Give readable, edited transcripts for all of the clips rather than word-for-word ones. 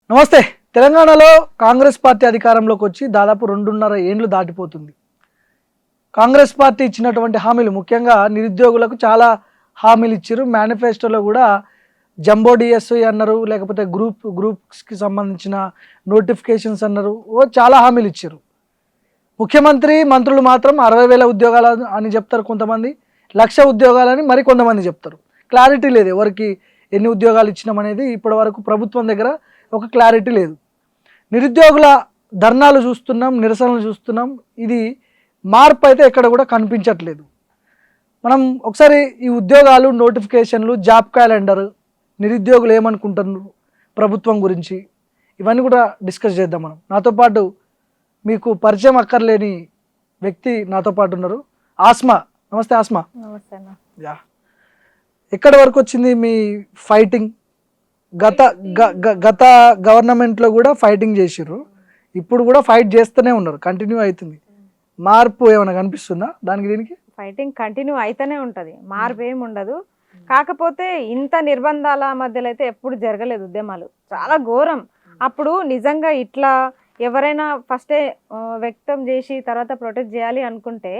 నమస్తే. తెలంగాణలో కాంగ్రెస్ పార్టీ అధికారంలోకి వచ్చి దాదాపు 2.5 ఏండ్లు దాటిపోతుంది. కాంగ్రెస్ పార్టీ ఇచ్చినటువంటి హామీలు ముఖ్యంగా నిరుద్యోగులకు చాలా హామీలు ఇచ్చారు. మేనిఫెస్టోలో కూడా జంబో డిఎస్ఐ అన్నారు, లేకపోతే గ్రూప్స్కి సంబంధించిన నోటిఫికేషన్స్ అన్నారు, చాలా హామీలు ఇచ్చారు. ముఖ్యమంత్రి మంత్రులు మాత్రం 60,000 ఉద్యోగాలు అని చెప్తారు కొంతమంది, 1,00,000 ఉద్యోగాలని మరి కొంతమంది చెప్తారు. క్లారిటీ లేదు ఎవరికి ఎన్ని ఉద్యోగాలు ఇచ్చినామనేది ఇప్పటి వరకు ప్రభుత్వం దగ్గర ఒక క్లారిటీ లేదు. నిరుద్యోగుల ధర్నాలు చూస్తున్నాం, నిరసనలు చూస్తున్నాం. ఇది మార్పు అయితే ఎక్కడ కూడా కనిపించట్లేదు. మనం ఒకసారి ఈ ఉద్యోగాలు, నోటిఫికేషన్లు, జాబ్ క్యాలెండర్, నిరుద్యోగులు ఏమనుకుంటున్నారు ప్రభుత్వం గురించి, ఇవన్నీ కూడా డిస్కస్ చేద్దాం మనం. నాతో పాటు మీకు పరిచయం అక్కర్లేని వ్యక్తి నాతో పాటు ఉన్నారు, ఆస్మా. నమస్తే ఆస్మా. నమస్తే అన్న. యా, ఎక్కడి వరకు వచ్చింది మీ ఫైటింగ్? గత గవర్నమెంట్లో కూడా ఫైటింగ్ చేసిర్రు, ఇప్పుడు కూడా ఫైట్ చేస్తూనే ఉన్నారు, కంటిన్యూ అవుతుంది. మార్పు ఏమైనా కనిపిస్తుందా దానికి దీనికి? ఫైటింగ్ కంటిన్యూ అయితేనే ఉంటది, మార్పు ఏమి ఉండదు. కాకపోతే ఇంత నిర్బంధాల మధ్యలో అయితే ఎప్పుడు జరగలేదు ఉద్యమాలు, చాలా ఘోరం. అప్పుడు నిజంగా ఇట్లా ఎవరైనా ఫస్టే వ్యక్తం చేసి తర్వాత ప్రొటెక్ట్ చేయాలి అనుకుంటే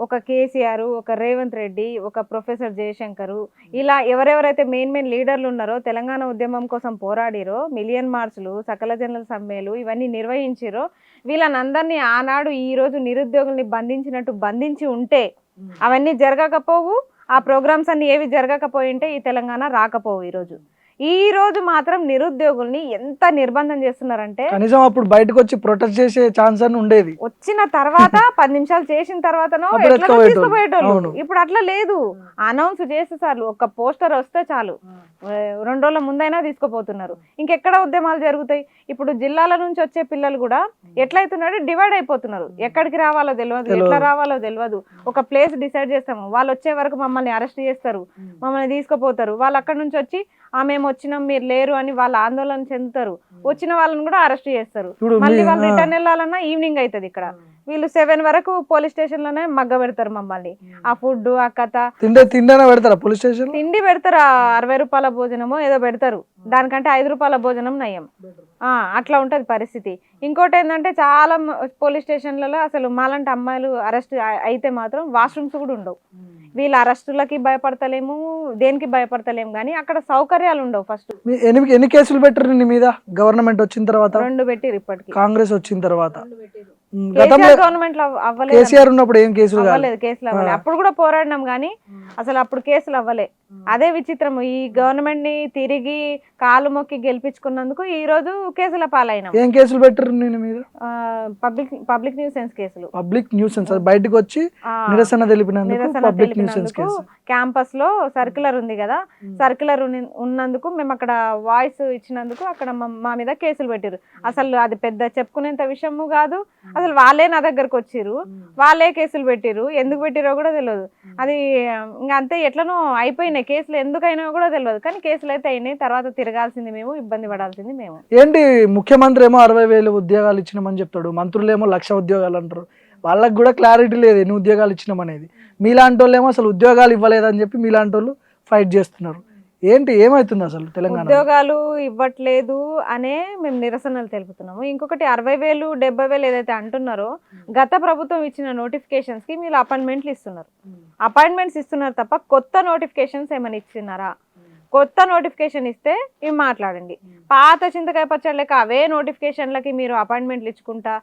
ఒక కేసీఆర్, ఒక రేవంత్ రెడ్డి, ఒక ప్రొఫెసర్ జయశంకర్, ఇలా ఎవరెవరైతే మెయిన్ లీడర్లు ఉన్నారో తెలంగాణ ఉద్యమం కోసం పోరాడిరో, మిలియన్ మార్చ్లు, సకల జనుల సమ్మెలు ఇవన్నీ నిర్వహించిరో, వీళ్ళనందరినీ ఆనాడు ఈ రోజు నిరుద్యోగుల్ని బంధించినట్టు బంధించి ఉంటే అవన్నీ జరగకపోవు, ఆ ప్రోగ్రామ్స్ అన్ని ఏవి జరగకపోయి ఉంటే ఈ తెలంగాణ రాకపోవు. ఈ రోజు మాత్రం నిరుద్యోగుల్ని ఎంత నిర్బంధం చేస్తున్నారంటే, కనీసం అప్పుడు బయటకు వచ్చి ప్రొటెస్ట్ చేసే ఛాన్స్ అని ఉండేది. వచ్చిన తర్వాత 10 నిమిషాలు చేసిన తర్వాతనో తీసుకుపోయేటోళ్ళు. ఇప్పుడు అట్లా లేదు, అనౌన్స్ చేసేసారు, ఒక పోస్టర్ వస్తే చాలు 2 రోజుల ముందైనా తీసుకుపోతున్నారు. ఇంకెక్కడ ఉద్యమాలు జరుగుతాయి? ఇప్పుడు జిల్లాల నుంచి వచ్చే పిల్లలు కూడా ఎట్లయితున్నాడు, డివైడ్ అయిపోతున్నారు. ఎక్కడికి రావాలో తెలియదు, ఎట్లా రావాలో తెలియదు. ఒక ప్లేస్ డిసైడ్ చేస్తాము, వాళ్ళు వచ్చే వరకు మమ్మల్ని అరెస్ట్ చేస్తారు, మమ్మల్ని తీసుకుపోతారు. వాళ్ళు అక్కడ నుంచి వచ్చి మేము వచ్చినాం మీరు లేరు అని వాళ్ళు ఆందోళన చెందుతారు. వచ్చిన వాళ్ళని కూడా అరెస్ట్ చేస్తారు. మళ్ళీ వాళ్ళు రిటర్న్ వెళ్ళాలన్నా ఈవినింగ్ అవుతుంది. ఇక్కడ వీళ్ళు 7 వరకు పోలీస్ స్టేషన్ లోనే మగ్గ పెడతారు మమ్మల్ని. ఆ ఫుడ్, ఆ కథ, పెడతారా పోలీస్ స్టేషన్? తిండి పెడతారు. 60 రూపాయల భోజనమో ఏదో పెడతారు, దానికంటే 5 రూపాయల భోజనం నయం. అట్లా ఉంటది పరిస్థితి. ఇంకోటి ఏంటంటే చాలా పోలీస్ స్టేషన్లలో అసలు మాలాంటి అమ్మాయిలు అరెస్ట్ అయితే మాత్రం వాష్రూమ్స్ కూడా ఉండవు. వీళ్ళ అరెస్టులకి భయపడతలేము, దేనికి భయపడతలేము, కానీ అక్కడ సౌకర్యాలు ఉండవు. ఫస్ట్ ఎన్ని కేసులు పెట్టారు నీ మీద గవర్నమెంట్ వచ్చిన తర్వాత? 2 పెట్టిరు ఇప్పటికి. కాంగ్రెస్ వచ్చిన తర్వాత గవర్నమెంట్ లో అవ్వలేదు, కేసీఆర్ ఉన్నప్పుడు ఏం కేసులు అవ్వలేదు, కేసులు అవ్వలేదు. అప్పుడు కూడా పోరాడినాం కానీ అసలు అప్పుడు కేసులు అవ్వలే. అదే విచిత్రం, ఈ గవర్నమెంట్ ని తిరిగి కాలు మొక్కి గెలిపించుకున్నందుకు ఈ రోజు కేసుల పాలైనా. ఏం కేసులు పెట్టారు నేను మీద? పబ్లిక్ న్యూసెన్స్ కేసులు. పబ్లిక్ న్యూసెన్స్, బయటకు వచ్చి నిరసన తెలిపినందుకు. క్యాంపస్ లో సర్క్యులర్ ఉంది కదా, సర్క్యులర్ ఉన్నందుకు మేము అక్కడ వాయిస్ ఇచ్చినందుకు అక్కడ మా మీద కేసులు పెట్టారు. అసలు అది పెద్ద చెప్పుకునేంత విషయము కాదు. అసలు వాళ్ళే నా దగ్గరకు వచ్చిర్రు, వాళ్ళే కేసులు పెట్టిర్రు. ఎందుకు పెట్టిరో కూడా తెలియదు. అది ఇంకా అంతే, ఎట్లనో అయిపోయినాయి కేసులు. ఎందుకైనా కూడా తెలియదు, కానీ కేసులు అయితే అయినాయి. తర్వాత తిరగాల్సింది మేము, ఇబ్బంది పడాల్సింది మేము. ఏంటి, ముఖ్యమంత్రి ఏమో 60,000 ఉద్యోగాలు ఇచ్చినామని చెప్తాడు, మంత్రులు ఏమో 1,00,000 ఉద్యోగాలు అంటారు. వాళ్ళకి కూడా క్లారిటీ లేదు ఎన్ని ఉద్యోగాలు ఇచ్చినామనేది. మీలాంటి వాళ్ళు ఏమో అసలు ఉద్యోగాలు ఇవ్వలేదని చెప్పి మీలాంటి వాళ్ళు ఫైట్ చేస్తున్నారు. ఏంటి, ఏమైతుంది అసలు తెలంగాణ? ఉద్యోగాలు ఇవ్వట్లేదు అనే మేము నిరసనలు తెలుపుతున్నాము. ఇంకొకటి 60,000, 70,000 ఏదైతే అంటున్నారో, గత ప్రభుత్వం ఇచ్చిన నోటిఫికేషన్స్ కి మీరు అపాయింట్మెంట్లు ఇస్తున్నారు. అపాయింట్మెంట్స్ ఇస్తున్నారు తప్ప కొత్త నోటిఫికేషన్స్ ఏమైనా ఇస్తున్నారా? కొత్త నోటిఫికేషన్ ఇస్తే ఇవి మాట్లాడండి. పాత చింతకాయ పచ్చడి లెక్క అవే నోటిఫికేషన్లకి మీరు అపాయింట్మెంట్లు ఇచ్చుకుంటా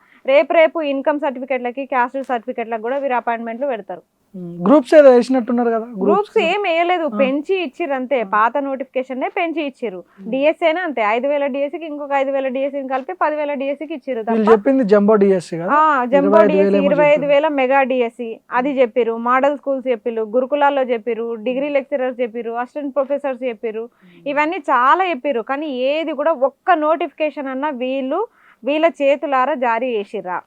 రేపు ఇన్కమ్ సర్టిఫికేట్లకి, క్యాస్ట్ సర్టిఫికేట్లకు కూడా మీరు అపాయింట్మెంట్లు పెడతారు. గ్రూప్స్ ఏదో వేసినట్టున్నారు కదా? గ్రూప్స్ ఏం వేయలేదు, పెంచి ఇచ్చిర్రు అంతే. పాత నోటిఫికేషన్ పెంచి ఇచ్చిర్రు. డిఎస్సీనే అంతే, 5,000 డిఎస్సీకి ఇంకొక 5,000 డిఎస్సీని కలిపి 10,000 డిఎస్సీకి ఇచ్చిర్రు. చెప్పింది jumbo DSC, jumbo DSC 25,000 mega DSC అది చెప్పిర్రు. మోడల్ స్కూల్స్ చెప్పిర్రు, గురుకులాల్లో చెప్పిర్రు, డిగ్రీ లెక్చరర్స్ చెప్పిర్రు, అసిస్టెంట్ ప్రొఫెసర్స్ చెప్పిర్రు, ఇవన్నీ చాలా చెప్పిర్రు. కానీ ఏది కూడా ఒక్క నోటిఫికేషన్ అన్నా వీళ్ళ చేతులారా జారీ చేసిర్రా?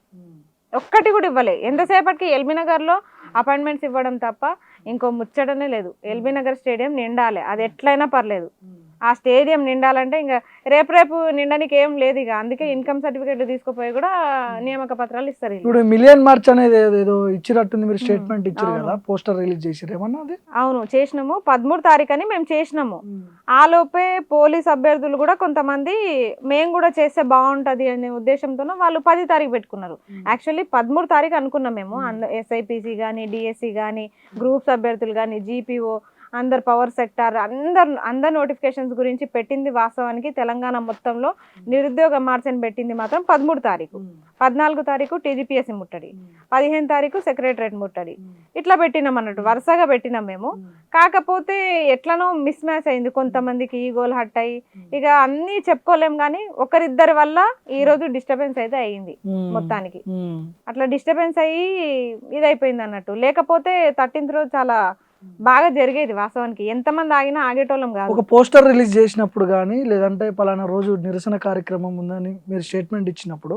ఒక్కటి కూడా ఇవ్వలే. ఎంతసేపటికి ఎల్బీ నగర్లో అపాయింట్మెంట్స్ ఇవ్వడం తప్ప ఇంకో ముచ్చటనే లేదు. ఎల్బీ నగర్ స్టేడియం నిండాలి, అది ఎట్లయినా పర్లేదు. ఆ స్టేడియం నిండాలంటే ఇంకా రేపు నిండడానికి ఏం లేదు ఇక, అందుకే ఇన్కమ్ సర్టిఫికేట్ తీసుకుపోయి కూడా నియామక పత్రాలు ఇస్తారు వీళ్ళు. ఇప్పుడు మిలియన్ మార్చ్ అనేది ఏదో ఇచ్చినట్టుంది, మీరు స్టేట్మెంట్ ఇచ్చారు అవును. కదా, పోస్టర్ రిలీజ్ చేసారు ఏమన్నా అది? అవును చేసినాము, 13 తారీఖు అని మేము చేసినాము. ఆ లోపే పోలీస్ అభ్యర్థులు కూడా కొంతమంది మేము కూడా చేస్తే బాగుంటది అనే ఉద్దేశంతో వాళ్ళు 10 తారీఖు పెట్టుకున్నారు. యాక్చువల్లీ 13 తారీఖు అనుకున్నాం మేము. ఎస్ఐపిసి కానీ, డిఎస్సి కానీ, గ్రూప్స్ అభ్యర్థులు కానీ, జీపీఓ, అందరు పవర్ సెక్టార్ అందరు నోటిఫికేషన్స్ గురించి పెట్టింది వాస్తవానికి తెలంగాణ మొత్తంలో నిరుద్యోగ మార్చని పెట్టింది మాత్రం 13 తారీఖు. 14 తారీఖు టీజీపీఎస్సీ ముట్టడి, 15 తారీఖు సెక్రటరేట్ ముట్టడి, ఇట్లా పెట్టినాం అన్నట్టు, వరుసగా పెట్టినాం మేము. కాకపోతే ఎట్లనో మిస్ మ్యాచ్ అయింది, కొంతమందికి ఈగోలు హట్ అయ్యి ఇక అన్నీ చెప్పుకోలేం కానీ ఒకరిద్దరి వల్ల ఈ రోజు డిస్టర్బెన్స్ అయితే అయ్యింది మొత్తానికి. అట్లా డిస్టర్బెన్స్ అయ్యి ఇదైపోయింది అన్నట్టు. లేకపోతే 13th రోజు చాలా బాగా జరిగేది వాస్తవానికి, ఎంతమంది ఆగినా ఆగేటోళ్ళం కాదు. ఒక పోస్టర్ రిలీజ్ చేసినప్పుడు కానీ లేదంటే పలానా రోజు నిరసన కార్యక్రమం ఉందని మీరు స్టేట్మెంట్ ఇచ్చినప్పుడు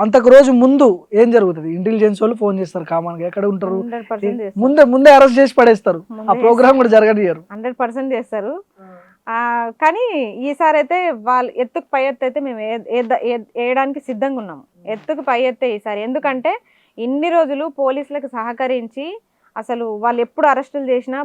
అంతకు రోజు ముందు ఏం జరుగుతుంది? ఇంటెలిజెన్స్ వాళ్ళు ఫోన్ చేస్తారు, కామన్ గా ఎక్కడ ఉంటారు, 100% ముందే అరెస్ట్ చేసి పడేస్తారు, ఆ ప్రోగ్రామ్ కూడా జరగనియరు. 100% చేస్తారు. కానీ ఈసారి అయితే వాళ్ళు ఎత్తుకు పై ఎత్తు అయితే మేము వేయడానికి సిద్ధంగా ఉన్నాము. ఎత్తుకు పై ఎత్తే ఈసారి, ఎందుకంటే ఇన్ని రోజులు పోలీసులకు సహకరించి అసలు వాళ్ళు ఎప్పుడు అరెస్టులు చేసినా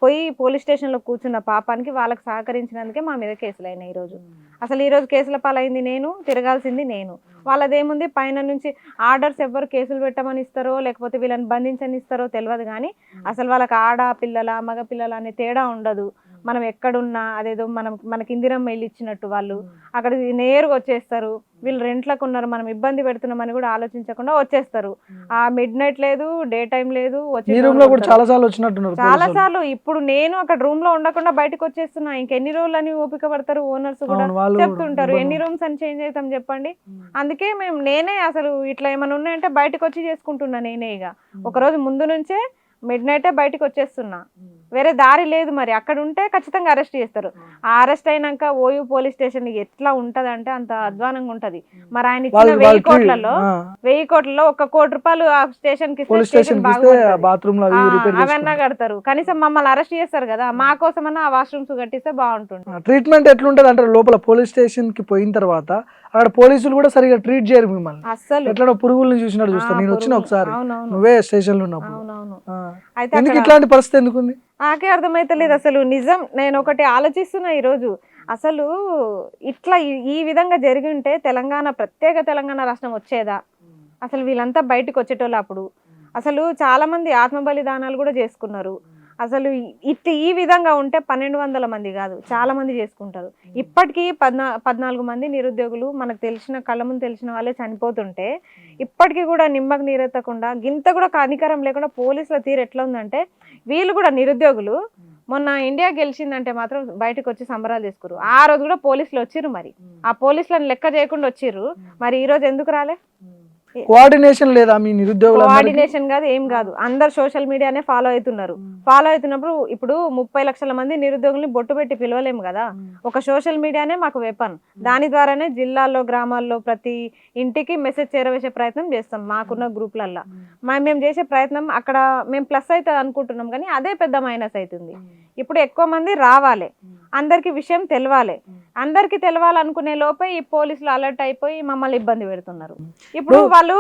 పోయి పోలీస్ స్టేషన్లో కూర్చున్న పాపానికి వాళ్ళకి సహకరించినందుకే మా మీద కేసులు అయినాయి ఈరోజు. అసలు ఈరోజు కేసుల పాలైంది నేను, తిరగాల్సింది నేను. వాళ్ళదేముంది, పైన నుంచి ఆర్డర్స్ ఎవరు కేసులు పెట్టమని ఇస్తారో లేకపోతే వీళ్ళని బంధించని ఇస్తారో తెలియదు కానీ అసలు వాళ్ళకి ఆడ పిల్లల మగ పిల్లల అనే తేడా ఉండదు. మనం ఎక్కడున్నా అదేదో మనకి ఇందిరమ్మ ఇల్లు ఇచ్చినట్టు వాళ్ళు అక్కడ నేరుగా వచ్చేస్తారు. వీళ్ళు రెంట్లకు ఉన్నారు, మనం ఇబ్బంది పెడుతున్నామని కూడా ఆలోచించకుండా వచ్చేస్తారు. ఆ మిడ్ నైట్ లేదు, డే టైం లేదు, చాలా సార్లు. ఇప్పుడు నేను అక్కడ రూమ్ లో ఉండకుండా బయటకు వచ్చేస్తున్నా, ఇంకెన్ని రోజులు అని ఓపిక పడతారు ఓనర్స్ కూడా చెప్తుంటారు, ఎన్ని రూమ్స్ అని చేంజ్ అవుతాం చెప్పండి. అందుకే నేనే అసలు ఇట్లా ఏమైనా ఉన్నాయంటే బయటకు వచ్చి చేసుకుంటున్నా నేనే. ఇక ఒక రోజు ముందు నుంచే మిడ్ నైటే బయటకు వచ్చేస్తున్నా, వేరే దారి లేదు. మరి అక్కడ ఉంటే ఖచ్చితంగా అరెస్ట్ చేస్తారు. ఆ అరెస్ట్ అయినాక ఓయూ పోలీస్ స్టేషన్ ఎట్లా ఉంటది అంటే అంత అధ్వానంగా ఉంటది. మరి ఆయన ఇచ్చిన 1000 కోట్లలో 1 కోటి రూపాయలు ఆ స్టేషన్ కి అవన్నా కడతారు, కనీసం మమ్మల్ని అరెస్ట్ చేస్తారు కదా, మా కోసమన్నా ఆ వాష్రూమ్స్ కట్టిస్తే బాగుంటుంది. ట్రీట్మెంట్ ఎట్లుంటది అంటే లోపల పోలీస్ స్టేషన్ కి పోయిన తర్వాత అక్కడ పోలీసులు కూడా సరిగా ట్రీట్ చేయరు మిమ్మల్ని, అస్సలు ఎట్లా పురుగుల్ని చూసినట్టు చూస్తారు. నేను వచ్చిన ఒకసారి నువ్వే స్టేషన్ లో ఉన్నప్పుడు, అయితే ఎందుకు ఇట్లాంటి పరిస్థితి ఎందుకుంది నాకే అర్థమైతలేదు అసలు. నిజం, నేను ఒకటి ఆలోచిస్తున్నా ఈరోజు, అసలు ఇట్లా ఈ విధంగా జరిగి ఉంటే ప్రత్యేక తెలంగాణ రాష్ట్రం వచ్చేదా? అసలు వీళ్ళంతా బయటకు వచ్చేటోళ్ళు అప్పుడు. అసలు చాలా మంది ఆత్మ బలిదానాలు కూడా చేసుకున్నారు. అసలు ఈ విధంగా ఉంటే 1200 మంది కాదు, చాలా మంది చేసుకుంటారు. ఇప్పటికీ 14 మంది నిరుద్యోగులు మనకు తెలిసిన కళ్ళ ముందు తెలిసిన వాళ్ళే చనిపోతుంటే ఇప్పటికీ కూడా నిమ్మకు నీరెత్తకుండా గింత కూడా కనికరం లేకుండా పోలీసుల తీరు ఎట్లా ఉందంటే, వీళ్ళు కూడా నిరుద్యోగులు మొన్న ఇండియా గెలిచిందంటే మాత్రం బయటకు వచ్చి సంబరాలు చేసుకురు. ఆ రోజు కూడా పోలీసులు వచ్చిర్రు, మరి ఆ పోలీసులను లెక్క చేయకుండా వచ్చిర్రు. మరి ఈ రోజు ఎందుకు రాలే? కోఆర్డినేషన్ లేదా మీ నిరుద్యోగులు? కోఆర్డినేషన్ కాదు, ఏం కాదు, అందరు సోషల్ మీడియానే ఫాలో అవుతున్నారు. ఫాలో అవుతున్నప్పుడు ఇప్పుడు 30 లక్షల మంది నిరుద్యోగుల్ని బొట్టు పెట్టి పిలవలేము కదా. ఒక సోషల్ మీడియానే మాకు వెపన్. దాని ద్వారానే జిల్లాల్లో గ్రామాల్లో ప్రతి ఇంటికి మెసేజ్ చేరవేసే ప్రయత్నం చేస్తాం మాకున్న గ్రూప్లల్లో. మేము చేసే ప్రయత్నం అక్కడ మేము ప్లస్ అవుతుంది అనుకుంటున్నాం కానీ అదే పెద్ద మైనస్ అవుతుంది. ఇప్పుడు ఎక్కువ మంది రావాలి, అందరికి విషయం తెలవాలి. అందరికి తెలవాలనుకునే లోపే ఈ పోలీసులు అలర్ట్ అయిపోయి మమ్మల్ని ఇబ్బంది పెడుతున్నారు. ఇప్పుడు వాళ్ళు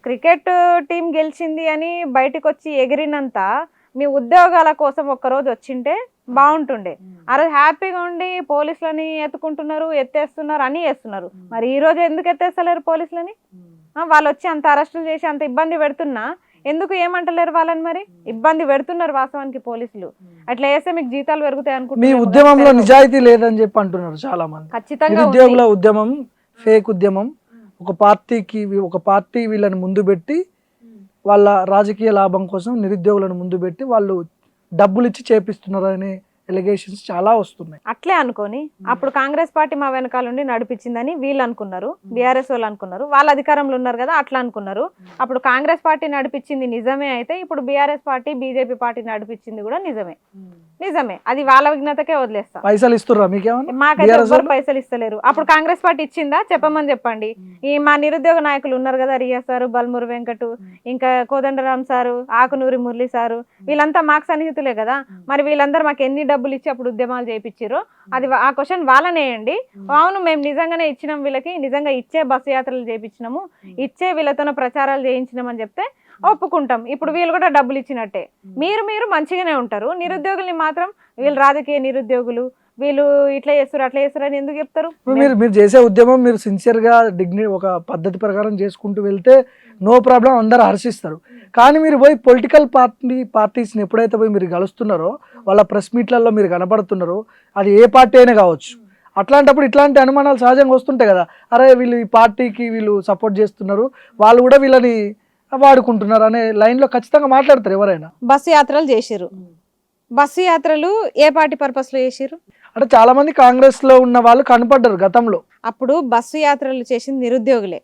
క్రికెట్ టీం గెలిచింది అని బయటకు వచ్చి ఎగిరినంత మీ ఉద్యోగాల కోసం ఒక్కరోజు వచ్చింటే బాగుంటుండే. ఆ రోజు హ్యాపీగా ఉండి పోలీసులని ఎత్తుకుంటున్నారు, ఎత్తేస్తున్నారు, అని చేస్తున్నారు. మరి ఈ రోజు ఎందుకు ఎత్తేస్తలేరు పోలీసులని? వాళ్ళు వచ్చి అంత అరెస్టులు చేసి అంత ఇబ్బంది పెడుతున్నా ఎందుకు ఏమంటలేరు వాళ్ళని? మరి ఇబ్బంది పెడుతున్నారు వాస్తవానికి పోలీసులు. అట్లా చేస్తే మీకు జీతాలు పెరుగుతాయి అనుకుంటున్నారు. మీ ఉద్యమంలో నిజాయితీ లేదని చెప్పి అంటున్నారు చాలా మంది. ఖచ్చితంగా నిరుద్యోగుల ఉద్యమం ఫేక్ ఉద్యమం. ఒక పార్టీ వీళ్ళని ముందు పెట్టి వాళ్ళ రాజకీయ లాభం కోసం నిరుద్యోగులను ముందు పెట్టి వాళ్ళు డబ్బులు ఇచ్చి చేపిస్తున్నారు అనే ఎలిగేషన్స్ చాలా వస్తున్నాయి. అట్లే అనుకొని అప్పుడు కాంగ్రెస్ పార్టీ మా వెనకాల నుండి నడిపించిందని వీళ్ళు అనుకున్నారు, బీఆర్ఎస్ వాళ్ళు అనుకున్నారు, వాళ్ళ అధికారంలో ఉన్నారు కదా అట్లా అనుకున్నారు. అప్పుడు కాంగ్రెస్ పార్టీ నడిపించింది నిజమే అయితే ఇప్పుడు బీఆర్ఎస్ పార్టీ బీజేపీ పార్టీ నడిపించింది కూడా నిజమే. అది వాళ్ళ విజ్ఞతకే వదిలేస్తా. పైసలు ఇస్తుర్రా మీకేమన్నా? మాకైతే ఎవ్వరు పైసలు ఇస్తలేరు. అప్పుడు కాంగ్రెస్ పార్టీ ఇచ్చిందా చెప్పమని చెప్పండి. ఈ మా నిరుద్యోగ నాయకులు ఉన్నారు కదా, రియా సారు, బల్మూరు వెంకటు, ఇంకా కోదండరామ్ సారు, ఆకునూరి మురళి సారు, వీళ్ళంతా మాకు సన్నిహితులే కదా. మరి వీళ్ళందరూ మాకు ఎన్ని డబ్బులు ఇచ్చి అప్పుడు ఉద్యమాలు చేయించారో అది ఆ క్వశ్చన్ వాళ్ళనే వేయండి. అవును మేము నిజంగానే ఇచ్చినాం, వీళ్ళకి నిజంగా ఇచ్చే బస్సు యాత్రలు చేయించినాము, ఇచ్చే వీళ్ళతోనే ప్రచారాలు చేయించినాం అని చెప్తే ఒప్పుకుంటాం. ఇప్పుడు వీళ్ళు కూడా డబ్బులు ఇచ్చినట్టే. మీరు మంచిగానే ఉంటారు, నిరుద్యోగుల్ని మాత్రం వీళ్ళు రాజకీయ నిరుద్యోగులు, వీళ్ళు ఇట్లా చేస్తారు అట్లా చేస్తారు అని ఎందుకు చెప్తారు? మీరు చేసే ఉద్యమం మీరు సిన్సియర్ గా ఒక పద్ధతి ప్రకారం చేసుకుంటూ వెళ్తే నో ప్రాబ్లం, అందరూ హర్షిస్తారు. కానీ మీరు పోయి పొలిటికల్ పార్టీస్ని ఎప్పుడైతే పోయి మీరు కలుస్తున్నారో, వాళ్ళ ప్రెస్ మీట్లలో మీరు కనపడుతున్నారో, అది ఏ పార్టీ అయినా కావచ్చు, అట్లాంటప్పుడు ఇట్లాంటి అనుమానాలు సహజంగా వస్తుంటాయి కదా. అరే వీళ్ళు ఈ పార్టీకి వీళ్ళు సపోర్ట్ చేస్తున్నారు, వాళ్ళు కూడా వీళ్ళని వాడుకుంటున్నారు అనే లైన్లో ఖచ్చితంగా మాట్లాడతారు ఎవరైనా. బస్సు యాత్రలు చేసిర్రు, బస్సు యాత్రలు ఏ పార్టీ పర్పస్ లో చేసిర్రు? అంటే చాలా మంది కాంగ్రెస్ లో ఉన్న వాళ్ళు కనపడ్డారు గతంలో. అప్పుడు బస్సు యాత్రలు చేసింది నిరుద్యోగులే,